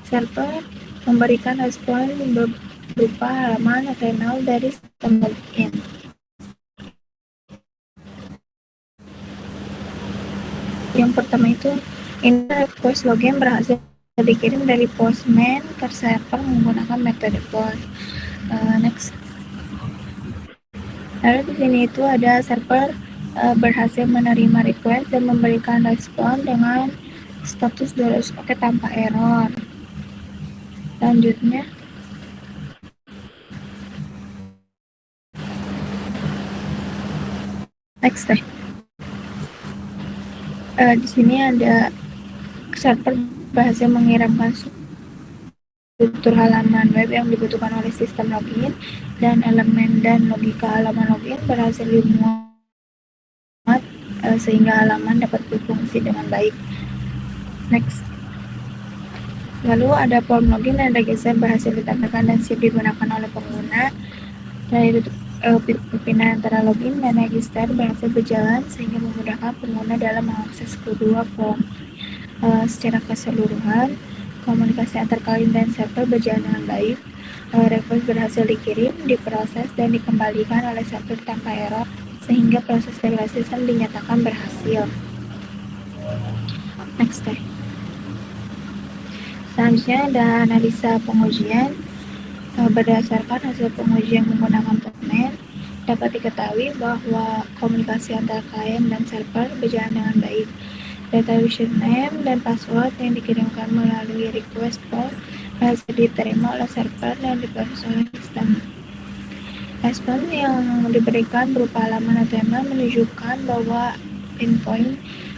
Server memberikan respon berupa halaman HTML dari sistem login. Yang pertama itu, ini request login berhasil dikirim dari Postman ke server menggunakan metode post. Next. Lalu di sini itu ada server berhasil menerima request dan memberikan respon dengan status 200 oke tanpa error. Selanjutnya, next deh. Di sini ada server berhasil mengirimkan struktur halaman web yang dibutuhkan oleh sistem login, dan elemen dan logika halaman login berhasil dimuat sehingga halaman dapat berfungsi dengan baik. Next. Lalu ada form login dan register berhasil ditampilkan dan siap digunakan oleh pengguna. Dari pimpinan antara login dan register berhasil berjalan sehingga memudahkan pengguna dalam mengakses kedua form. Secara keseluruhan, komunikasi antar klien dan server berjalan dengan baik. Request berhasil dikirim, diproses, dan dikembalikan oleh server tanpa error, sehingga proses verifikasi sistem dinyatakan berhasil. Next deh. Selanjutnya ada analisa pengujian. Berdasarkan hasil pengujian menggunakan Postman, dapat diketahui bahwa komunikasi antara klien dan server berjalan dengan baik. Data username dan password yang dikirimkan melalui request post berhasil diterima oleh server dan diproses oleh sistem. Respon yang diberikan berupa halaman HTML menunjukkan bahwa endpoint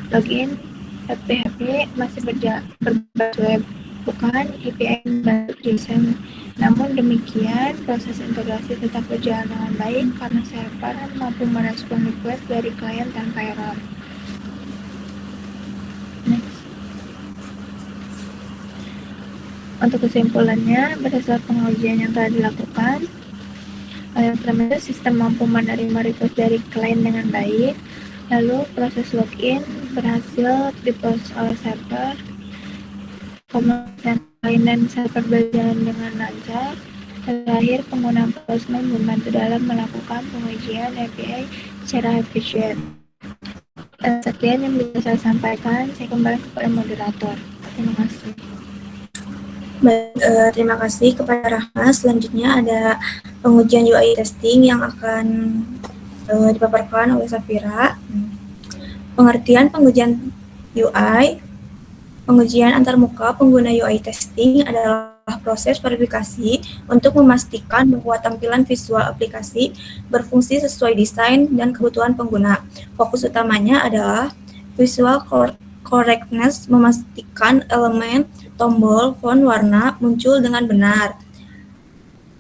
login PHP masih berbasis web, bukan API berbasis JSON. Namun demikian, proses integrasi tetap berjalan dengan baik karena server mampu merespon request dari klien tanpa error. Next. Untuk kesimpulannya, berdasarkan pengujian yang telah dilakukan, yang pertama itu sistem mampu menerima request dari klien dengan baik, lalu proses login berhasil diproses oleh server, komunikasi klien dan server berjalan dengan lancar, terakhir penggunaan Postman membantu dalam melakukan pengujian API secara efisien. Sekian yang bisa saya sampaikan, saya kembali kepada moderator. Terima kasih. Baik, terima kasih kepada Rahma. Selanjutnya ada pengujian UI testing yang akan dipaparkan oleh Safira. Pengertian pengujian UI. Pengujian antarmuka pengguna UI testing adalah proses verifikasi untuk memastikan bahwa tampilan visual aplikasi berfungsi sesuai desain dan kebutuhan pengguna. Fokus utamanya adalah visual correctness, memastikan elemen, tombol, font, warna muncul dengan benar.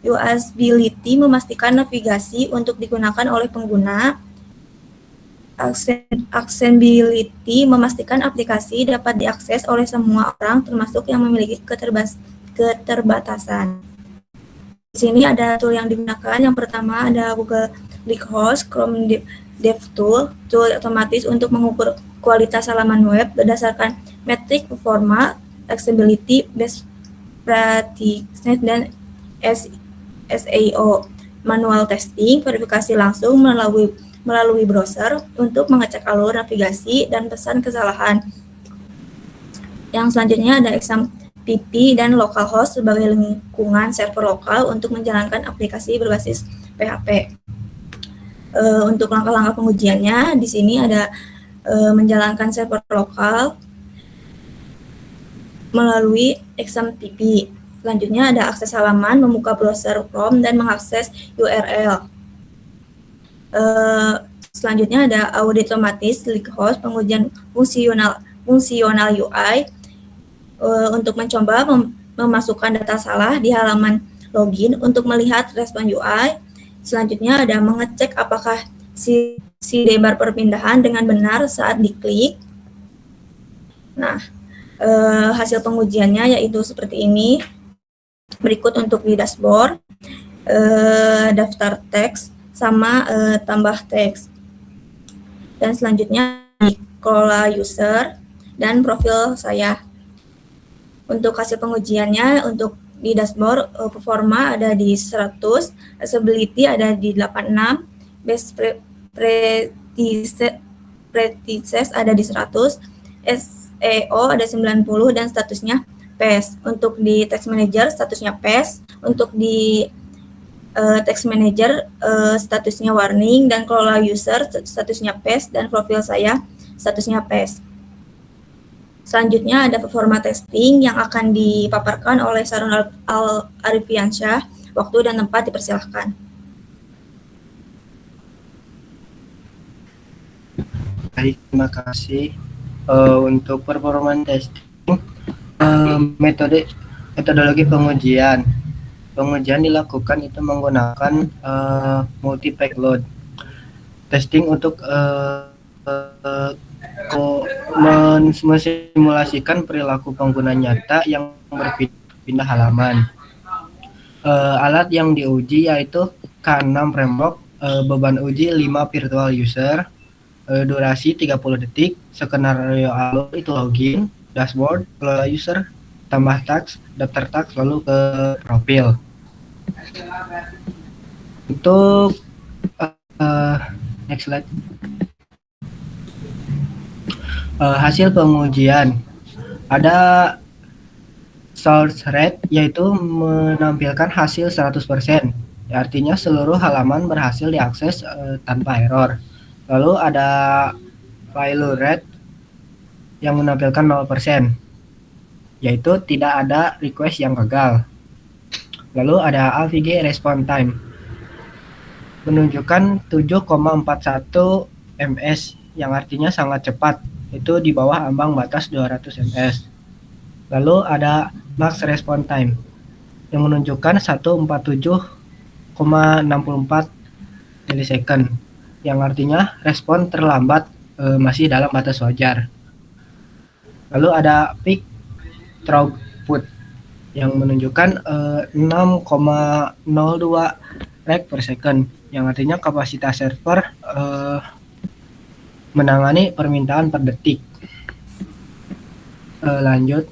Usability, memastikan navigasi untuk digunakan oleh pengguna. Accessibility, memastikan aplikasi dapat diakses oleh semua orang termasuk yang memiliki keterbatasan. Di sini ada tool yang digunakan. Yang pertama ada Google Likehouse, Chrome DevTool, tool otomatis untuk mengukur kualitas halaman web berdasarkan metrik performa, accessibility, best practices, dan SEO. Manual testing, verifikasi langsung melalui browser untuk mengecek alur navigasi dan pesan kesalahan. Yang selanjutnya ada XMPP dan localhost sebagai lingkungan server lokal untuk menjalankan aplikasi berbasis PHP. Untuk langkah-langkah pengujiannya, di sini ada menjalankan server lokal melalui XMPP. Selanjutnya ada akses halaman, membuka browser Chrome, dan mengakses URL. Selanjutnya ada audit otomatis host, pengujian fungsional UI untuk mencoba memasukkan data salah di halaman login untuk melihat respon UI. Selanjutnya ada mengecek apakah si sidebar perpindahan dengan benar saat diklik. Nah, hasil pengujiannya yaitu seperti ini. Berikut untuk di dashboard, daftar teks sama tambah teks. Dan selanjutnya kelola user dan profil saya. Untuk hasil pengujiannya, untuk di dashboard performa ada di 100, accessibility ada di 86, best practices ada di 100, SEO ada 90 dan statusnya PES. Untuk di text manager statusnya PES, untuk di text manager statusnya warning, dan kelola user statusnya PES, dan profil saya statusnya PES. Selanjutnya ada performa testing yang akan dipaparkan oleh Sarun Arifiansyah. Waktu dan tempat dipersilahkan. Baik, terima kasih. Untuk performance testing, metodologi pengujian. Pengujian dilakukan itu menggunakan multi payload testing untuk mensimulasikan perilaku pengguna nyata yang berpindah halaman. Alat yang diuji yaitu K6 framework, beban uji 5 virtual user, durasi 30 detik, skenario alur itu login, dashboard, kelola user, tambah task, daftar task, lalu ke profil. Untuk next slide. Hasil pengujian ada source rate, yaitu menampilkan hasil 100%, artinya seluruh halaman berhasil diakses tanpa error. Lalu ada failure rate yang menampilkan 0%, yaitu tidak ada request yang gagal. Lalu ada AVG response time menunjukkan 7,41 ms, yang artinya sangat cepat, itu di bawah ambang batas 200 ms. Lalu ada max response time yang menunjukkan 147,64 milisecond, yang artinya respon terlambat masih dalam batas wajar. Lalu ada peak throughput yang menunjukkan 6,02 rek per second, yang artinya kapasitas server menangani permintaan per detik. Lanjut.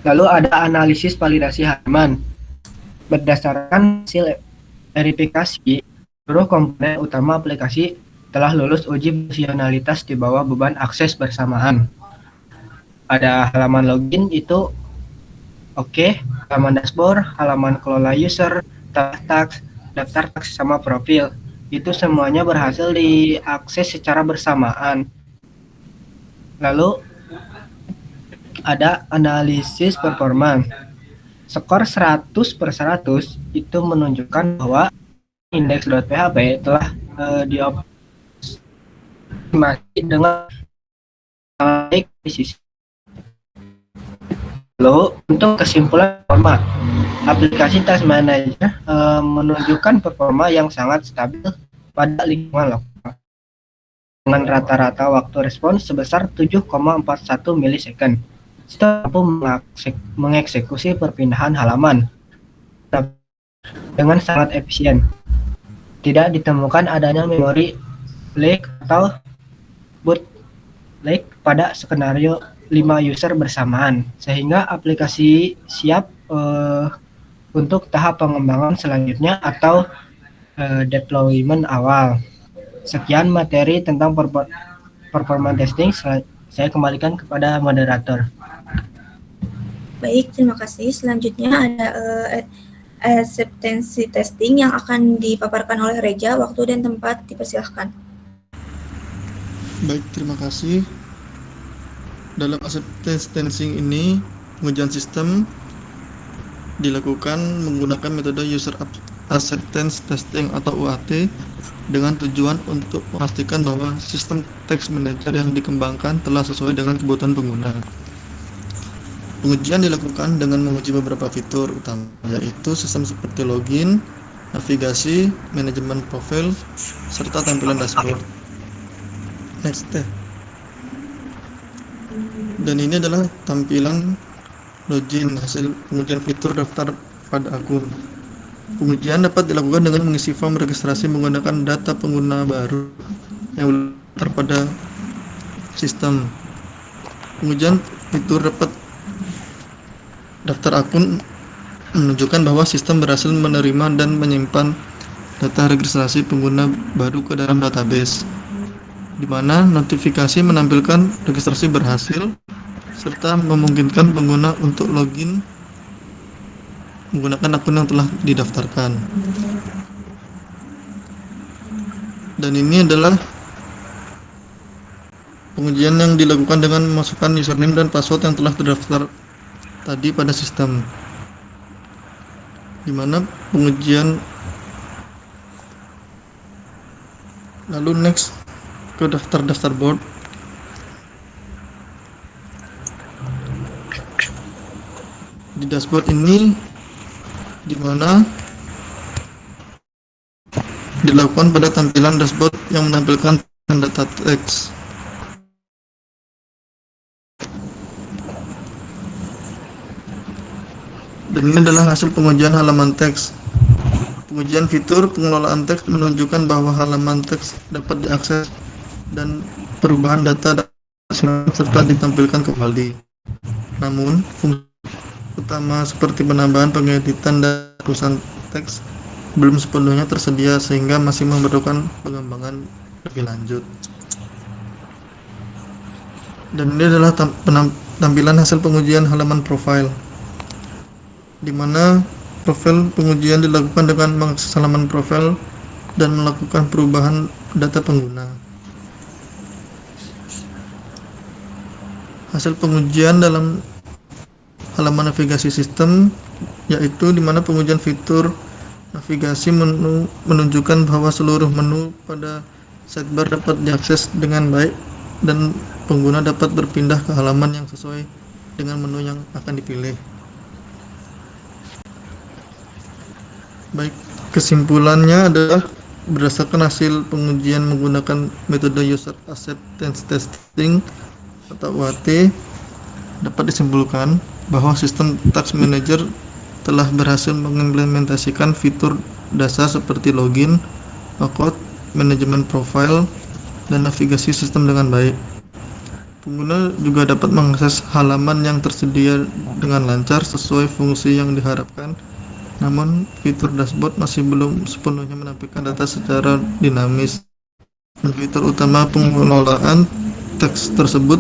Lalu ada analisis validasi halaman. Berdasarkan hasil verifikasi, seluruh komponen utama aplikasi telah lulus uji fungsionalitas di bawah beban akses bersamaan. Ada halaman login itu oke, halaman dashboard, halaman kelola user, task, daftar task, sama profil. Itu semuanya berhasil diakses secara bersamaan. Lalu ada analisis performa. Skor 100/100 itu menunjukkan bahwa index.php telah dioptimasi dengan baik di sisi. Lalu untuk kesimpulan performa, aplikasi Task Manager menunjukkan performa yang sangat stabil pada lingkungan lokal dengan rata-rata waktu respons sebesar 7,41 milisecond. Kita mampu mengeksekusi perpindahan halaman dengan sangat efisien. Tidak ditemukan adanya memori leak atau boot leak pada skenario 5 user bersamaan, sehingga aplikasi siap untuk tahap pengembangan selanjutnya atau deployment awal. Sekian materi tentang performance testing. Saya kembalikan kepada moderator. Baik, terima kasih. Selanjutnya ada acceptance testing yang akan dipaparkan oleh Reja. Waktu dan tempat dipersilahkan. Baik, terima kasih. Dalam acceptance testing ini, pengujian sistem dilakukan menggunakan metode user acceptance testing atau UAT dengan tujuan untuk memastikan bahwa sistem text manager yang dikembangkan telah sesuai dengan kebutuhan pengguna. Pengujian dilakukan dengan menguji beberapa fitur utama, yaitu sistem seperti login, navigasi, manajemen profil, serta tampilan dashboard. Next step. Dan ini adalah tampilan login hasil pengujian fitur daftar pada akun. Pengujian dapat dilakukan dengan mengisi form registrasi menggunakan data pengguna baru yang terpada sistem. Pengujian fitur dapat daftar akun menunjukkan bahwa sistem berhasil menerima dan menyimpan data registrasi pengguna baru ke dalam database, di mana notifikasi menampilkan registrasi berhasil serta memungkinkan pengguna untuk login menggunakan akun yang telah didaftarkan. Dan ini adalah pengujian yang dilakukan dengan memasukkan username dan password yang telah terdaftar tadi pada sistem, di mana pengujian lalu next ke daftar dashboard. Di dashboard ini di mana dilakukan pada tampilan dashboard yang menampilkan data teks. Dan ini adalah hasil pengujian halaman teks. Pengujian fitur pengelolaan teks menunjukkan bahwa halaman teks dapat diakses dan perubahan data serta ditampilkan kembali. Namun, fungsi utama seperti penambahan, pengeditan, dan perubahan teks belum sepenuhnya tersedia sehingga masih memerlukan pengembangan lebih lanjut. Dan ini adalah tampilan hasil pengujian halaman profile, di mana profil pengujian dilakukan dengan mengakses halaman profil dan melakukan perubahan data pengguna. Hasil pengujian dalam halaman navigasi sistem, yaitu di mana pengujian fitur navigasi menu menunjukkan bahwa seluruh menu pada sidebar dapat diakses dengan baik dan pengguna dapat berpindah ke halaman yang sesuai dengan menu yang akan dipilih. Baik, kesimpulannya adalah berdasarkan hasil pengujian menggunakan metode user acceptance testing atau UAT, dapat disimpulkan bahwa sistem task manager telah berhasil mengimplementasikan fitur dasar seperti login, logout, manajemen profile, dan navigasi sistem dengan baik. Pengguna juga dapat mengakses halaman yang tersedia dengan lancar sesuai fungsi yang diharapkan. Namun, fitur dashboard masih belum sepenuhnya menampilkan data secara dinamis. Dan fitur utama pengelolaan teks tersebut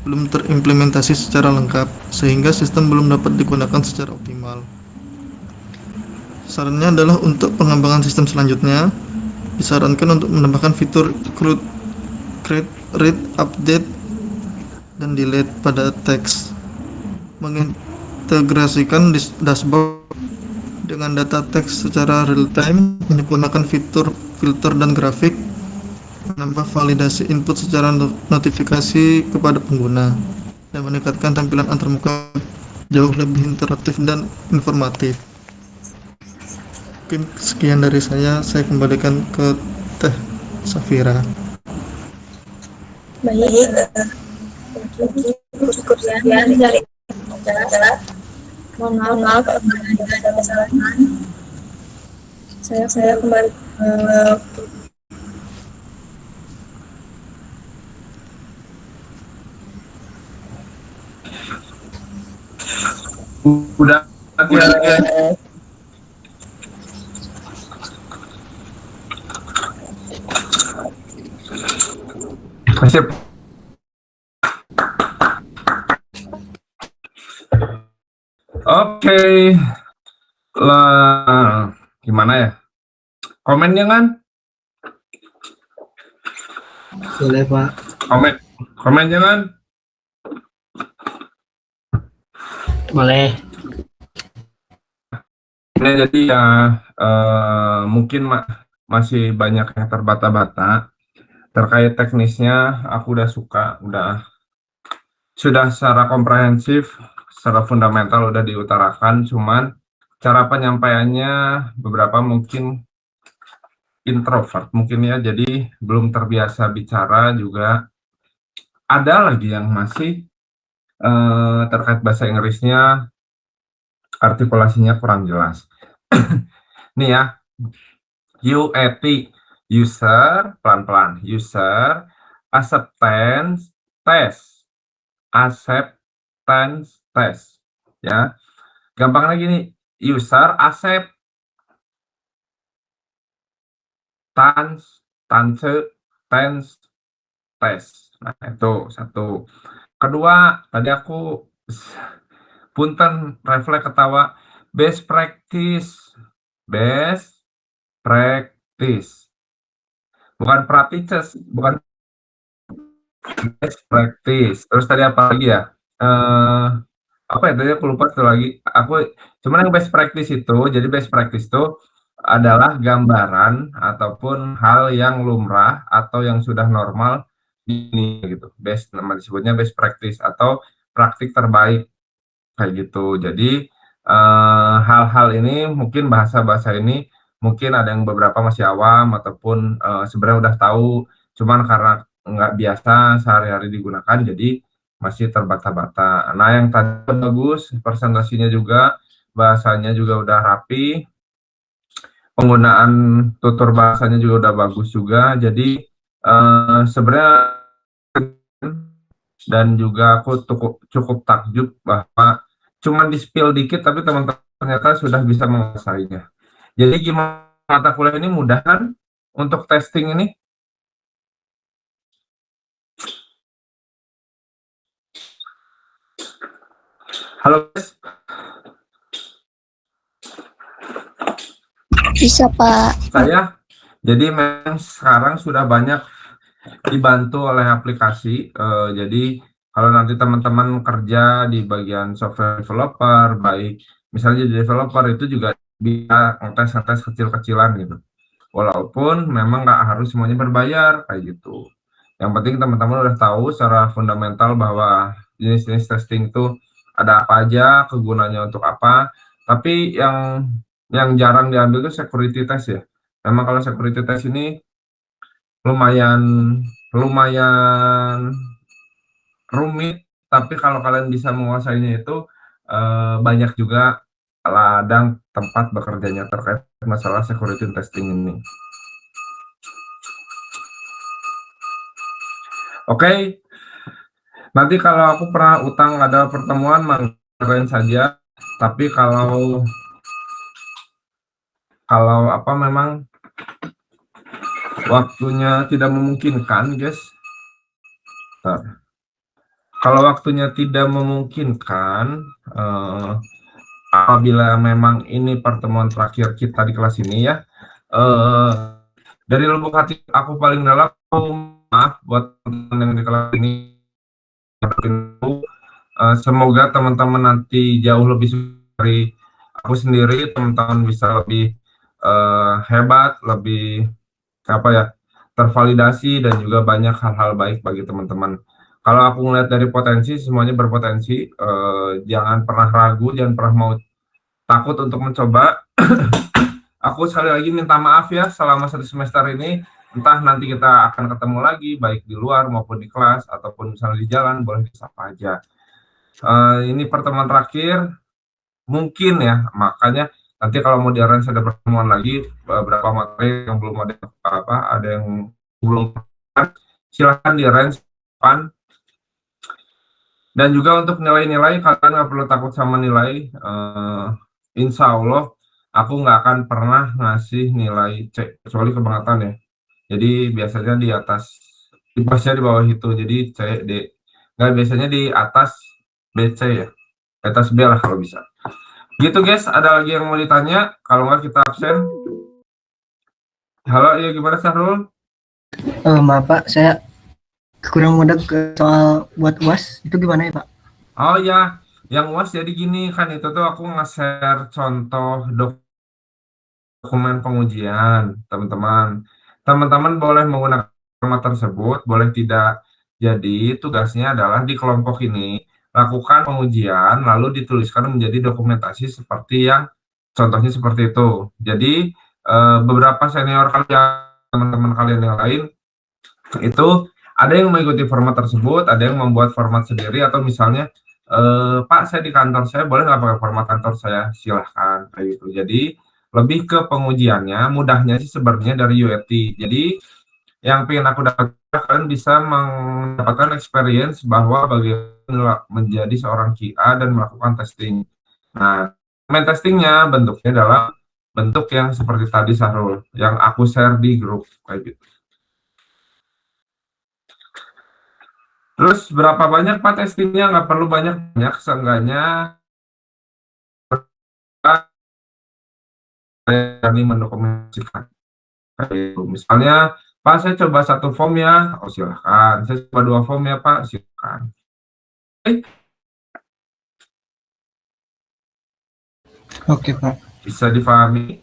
belum terimplementasi secara lengkap, sehingga sistem belum dapat digunakan secara optimal. Sarannya adalah untuk pengembangan sistem selanjutnya, disarankan untuk menambahkan fitur create, read, update, dan delete pada teks, mengintegrasikan dashboard dengan data teks secara real-time, menyempurnakan fitur filter dan grafik, menambah validasi input secara notifikasi kepada pengguna, dan meningkatkan tampilan antarmuka jauh lebih interaktif dan informatif. Mungkin sekian dari saya kembalikan ke Teh Safira. Baik, cukup sekian dari mohon maaf ada kesalahan. Saya kembali udah masih Oke, lah gimana ya? Komen jangan? Boleh, Pak. Komen jangan? Boleh. Nah, jadi ya mungkin masih banyak yang terbata-bata terkait teknisnya. Aku udah sudah secara komprehensif, secara fundamental udah diutarakan, cuman cara penyampaiannya beberapa mungkin introvert mungkin ya, jadi belum terbiasa bicara, juga ada lagi yang masih terkait bahasa Inggrisnya artikulasinya kurang jelas. Nih ya, UAT, user, pelan-pelan, user acceptance test, acceptance test, ya. Gampang lagi nih, user accept tense test. Nah, itu satu. Kedua, tadi aku punten refleks ketawa, best practice, bukan practices, bukan best practice. Terus tadi apa lagi ya? Apa ya tadi aku lupa satu lagi. Cuman yang best practice itu, jadi best practice itu adalah gambaran ataupun hal yang lumrah atau yang sudah normal ini gitu. Nama disebutnya best practice atau praktik terbaik kayak gitu. Jadi hal-hal ini mungkin bahasa-bahasa ini mungkin ada yang beberapa masih awam ataupun sebenarnya udah tahu, cuman karena nggak biasa sehari-hari digunakan jadi masih terbata-bata. Nah, yang tadi bagus, presentasinya juga, bahasanya juga udah rapi, penggunaan tutur bahasanya juga udah bagus juga. Jadi sebenarnya dan juga aku cukup takjub bahwa cuma di spill dikit tapi teman-teman ternyata sudah bisa menguasainya. Jadi gimana mata kuliah ini mudah kan untuk testing ini? Halo guys. Bisa, Pak. Saya jadi memang sekarang sudah banyak dibantu oleh aplikasi. Jadi kalau nanti teman-teman kerja di bagian software developer, baik misalnya di developer itu juga bisa ngetes kecil-kecilan gitu. Walaupun memang nggak harus semuanya berbayar kayak gitu. Yang penting teman-teman udah tahu secara fundamental bahwa jenis-jenis testing itu ada apa aja, kegunaannya untuk apa. Tapi yang jarang diambil itu security test ya. Memang kalau security test ini lumayan rumit, tapi kalau kalian bisa menguasainya itu banyak juga ladang tempat bekerjanya terkait masalah security testing ini. Oke, nanti kalau aku pernah utang ada pertemuan manggain saja, tapi kalau apa memang waktunya tidak memungkinkan, guys. Kalau waktunya tidak memungkinkan, apabila memang ini pertemuan terakhir kita di kelas ini ya, dari lubuk hati aku paling dalam maaf buat teman-teman yang di kelas ini. Semoga teman-teman nanti jauh lebih dari aku sendiri, teman-teman bisa lebih hebat, lebih tervalidasi, dan juga banyak hal-hal baik bagi teman-teman. Kalau aku ngeliat dari potensi, semuanya berpotensi. Jangan pernah ragu, jangan pernah mau takut untuk mencoba. Aku sekali lagi minta maaf ya selama 1 semester ini. Entah nanti kita akan ketemu lagi, baik di luar maupun di kelas, ataupun misalnya di jalan, boleh disapa aja. Ini pertemuan terakhir, mungkin ya, makanya nanti kalau mau di-arrange ada pertemuan lagi, beberapa materi yang belum ada yang belum, silahkan di-arrange. Dan juga untuk nilai-nilai, kalian nggak perlu takut sama nilai. Insya Allah aku nggak akan pernah ngasih nilai C kecuali kebangetan ya. Jadi biasanya di atas, biasanya di bawah itu, jadi C, D. Nggak, biasanya di atas BC ya, di atas B lah kalau bisa. Gitu guys, ada lagi yang mau ditanya? Kalau nggak kita absen. Halo, ya gimana Sahrul? Maaf Pak, saya kurang mudah ke soal buat UAS. Itu gimana ya Pak? Oh ya, yang UAS jadi gini kan itu tuh aku nge-share contoh dokumen pengujian, teman-teman. Teman-teman boleh menggunakan format tersebut, boleh tidak. Jadi tugasnya adalah di kelompok ini lakukan pengujian lalu dituliskan menjadi dokumentasi seperti yang contohnya seperti itu. Jadi beberapa senior kalian, teman-teman kalian yang lain itu ada yang mengikuti format tersebut, ada yang membuat format sendiri atau misalnya Pak, saya di kantor saya boleh nggak pakai format kantor saya? Silahkan kayak gitu. Jadi lebih ke pengujiannya, mudahnya sih sebenarnya dari UET. Jadi yang pengen aku dapatkan, kalian bisa mendapatkan experience bahwa bagaimana menjadi seorang QA dan melakukan testing. Nah, main testingnya bentuknya adalah bentuk yang seperti tadi Sahrul, yang aku share di grup kayak gitu. Terus berapa banyak Pak testingnya? Nggak perlu banyak-banyak, seenggaknya kami mendokumentasikan. Misalnya, Pak saya coba 1 form ya, oh silahkan. Saya coba 2 form ya Pak, silahkan. Oke Pak. Bisa dipahami?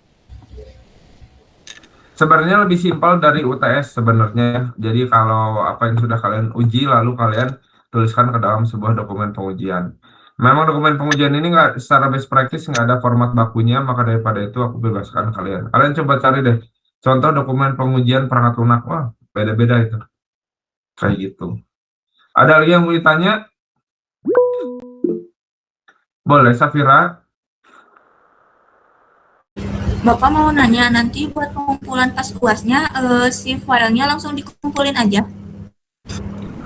Sebenarnya lebih simpel dari UTS sebenarnya. Jadi kalau apa yang sudah kalian uji lalu kalian tuliskan ke dalam sebuah dokumen pengujian. Memang dokumen pengujian ini nggak secara best practice nggak ada format bakunya, maka daripada itu aku bebaskan kalian. Kalian coba cari deh contoh dokumen pengujian perangkat lunak, wah beda-beda itu. Kayak gitu. Ada lagi yang mau ditanya? Boleh, Safira. Bapak mau nanya nanti buat pengumpulan pas UASnya, si filenya langsung dikumpulin aja.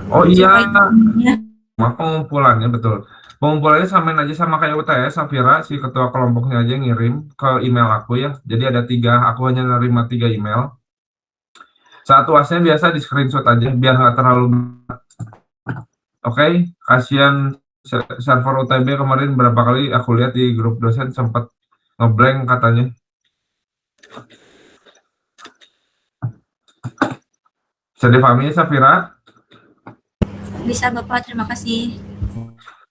Oh Si iya, filenya. pengumpulannya betul. Pengumpulannya samain aja sama kayak UTS, Safira, si ketua kelompoknya aja yang ngirim ke email aku ya. Jadi ada 3, aku hanya nerima 3 email. Saat UASnya biasa di screenshot aja, biar nggak terlalu. Oke, kasihan server UTB kemarin berapa kali aku lihat di grup dosen sempat ngeblank katanya. Bisa dipahami Safira? Bisa Bapak, terima kasih.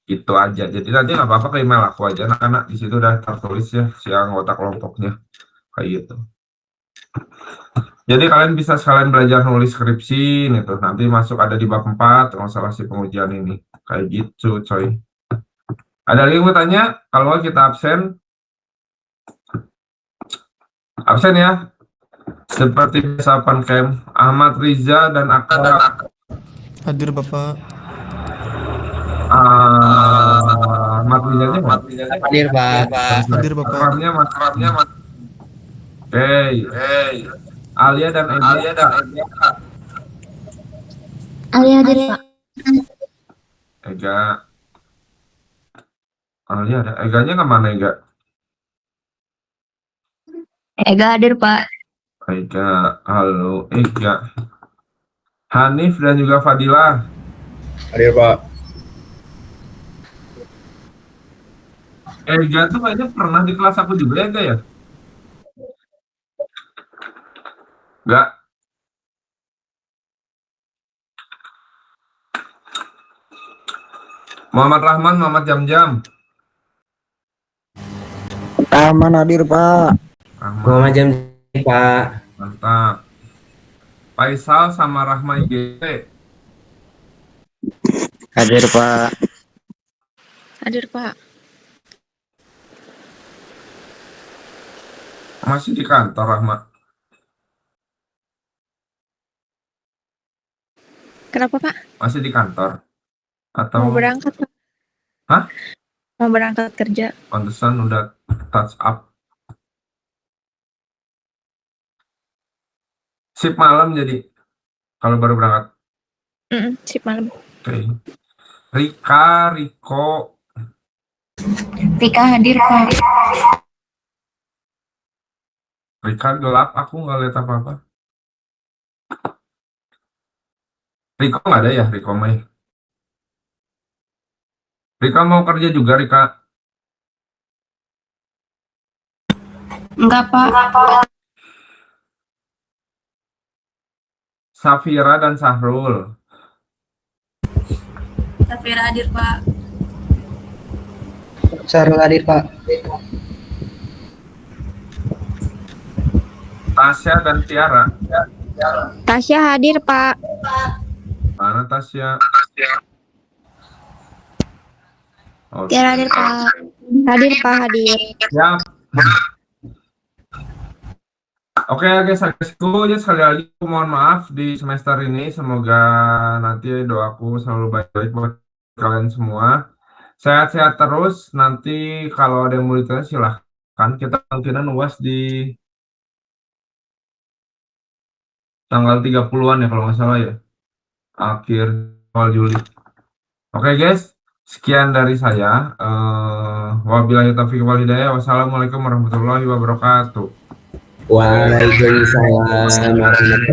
Itu aja. Jadi nanti nggak apa-apa ke email aku aja, anak-anak di situ udah tertulis ya si anggota kelompoknya kayak gitu. Jadi kalian bisa sekalian belajar nulis skripsi gitu. Nanti masuk ada di bab 4 masalah si pengujian ini. Kayak gitu, coy. Ada lagi yang mau tanya? Kalau kita absen. Absen ya. Seperti biasa Pancam, Ahmad Riza dan Akbar. Hadir Bapak. Ahmad Riza nya Hadir Pak. Hadir Bapak. Akrabnya Oke. Alia dan Ega. Alia hadir Pak. Ega. Alia ada. Eganya kemana Ega? Ega hadir Pak. Ega. Halo Ega. Hanif dan juga Fadila. Hadir Pak. Ega tuh kayaknya pernah di kelas aku juga Ega ya? Enggak. Muhammad Rahman, Muhammad Jam-Jam. Rahman hadir Pak. Rahman. Jam-Jam Pak. Mantap. Faisal sama Rahma IGT. Hadir Pak. Hadir Pak. Masih di kantor Rahma. Kenapa Pak? Masih di kantor. Atau Mau berangkat Pak? Hah? Mau berangkat kerja. Pantesan udah touch up. Sip malam jadi kalau baru berangkat. Sip malam. Oke. Riko. Rika hadir Pak. Rika gelap, aku nggak lihat apa-apa. Riko nggak ada ya, Riko Mei. Rika mau kerja juga, Rika. Enggak, Pak. Safira dan Sahrul. Safira hadir, Pak. Sarul hadir, Pak. Tasya dan Tiara. Tasya hadir, Pak. Mana Tasya? Oh, Tiara hadir, Pak. Hadir, Pak, hadir. siap. Oke guys, agakku aja sekali lagi aku mohon maaf di semester ini. Semoga nanti doaku selalu baik-baik buat kalian semua. Sehat-sehat terus. Nanti kalau ada yang mau ditanya silahkan. Kita kemungkinan UAS di tanggal 30-an ya kalau nggak salah ya. Akhir awal Juli. Oke guys, sekian dari saya. Wabillahi taufiq wal hidayah. Wassalamualaikum warahmatullahi wabarakatuh. Waalaikumsalam warahmatullahi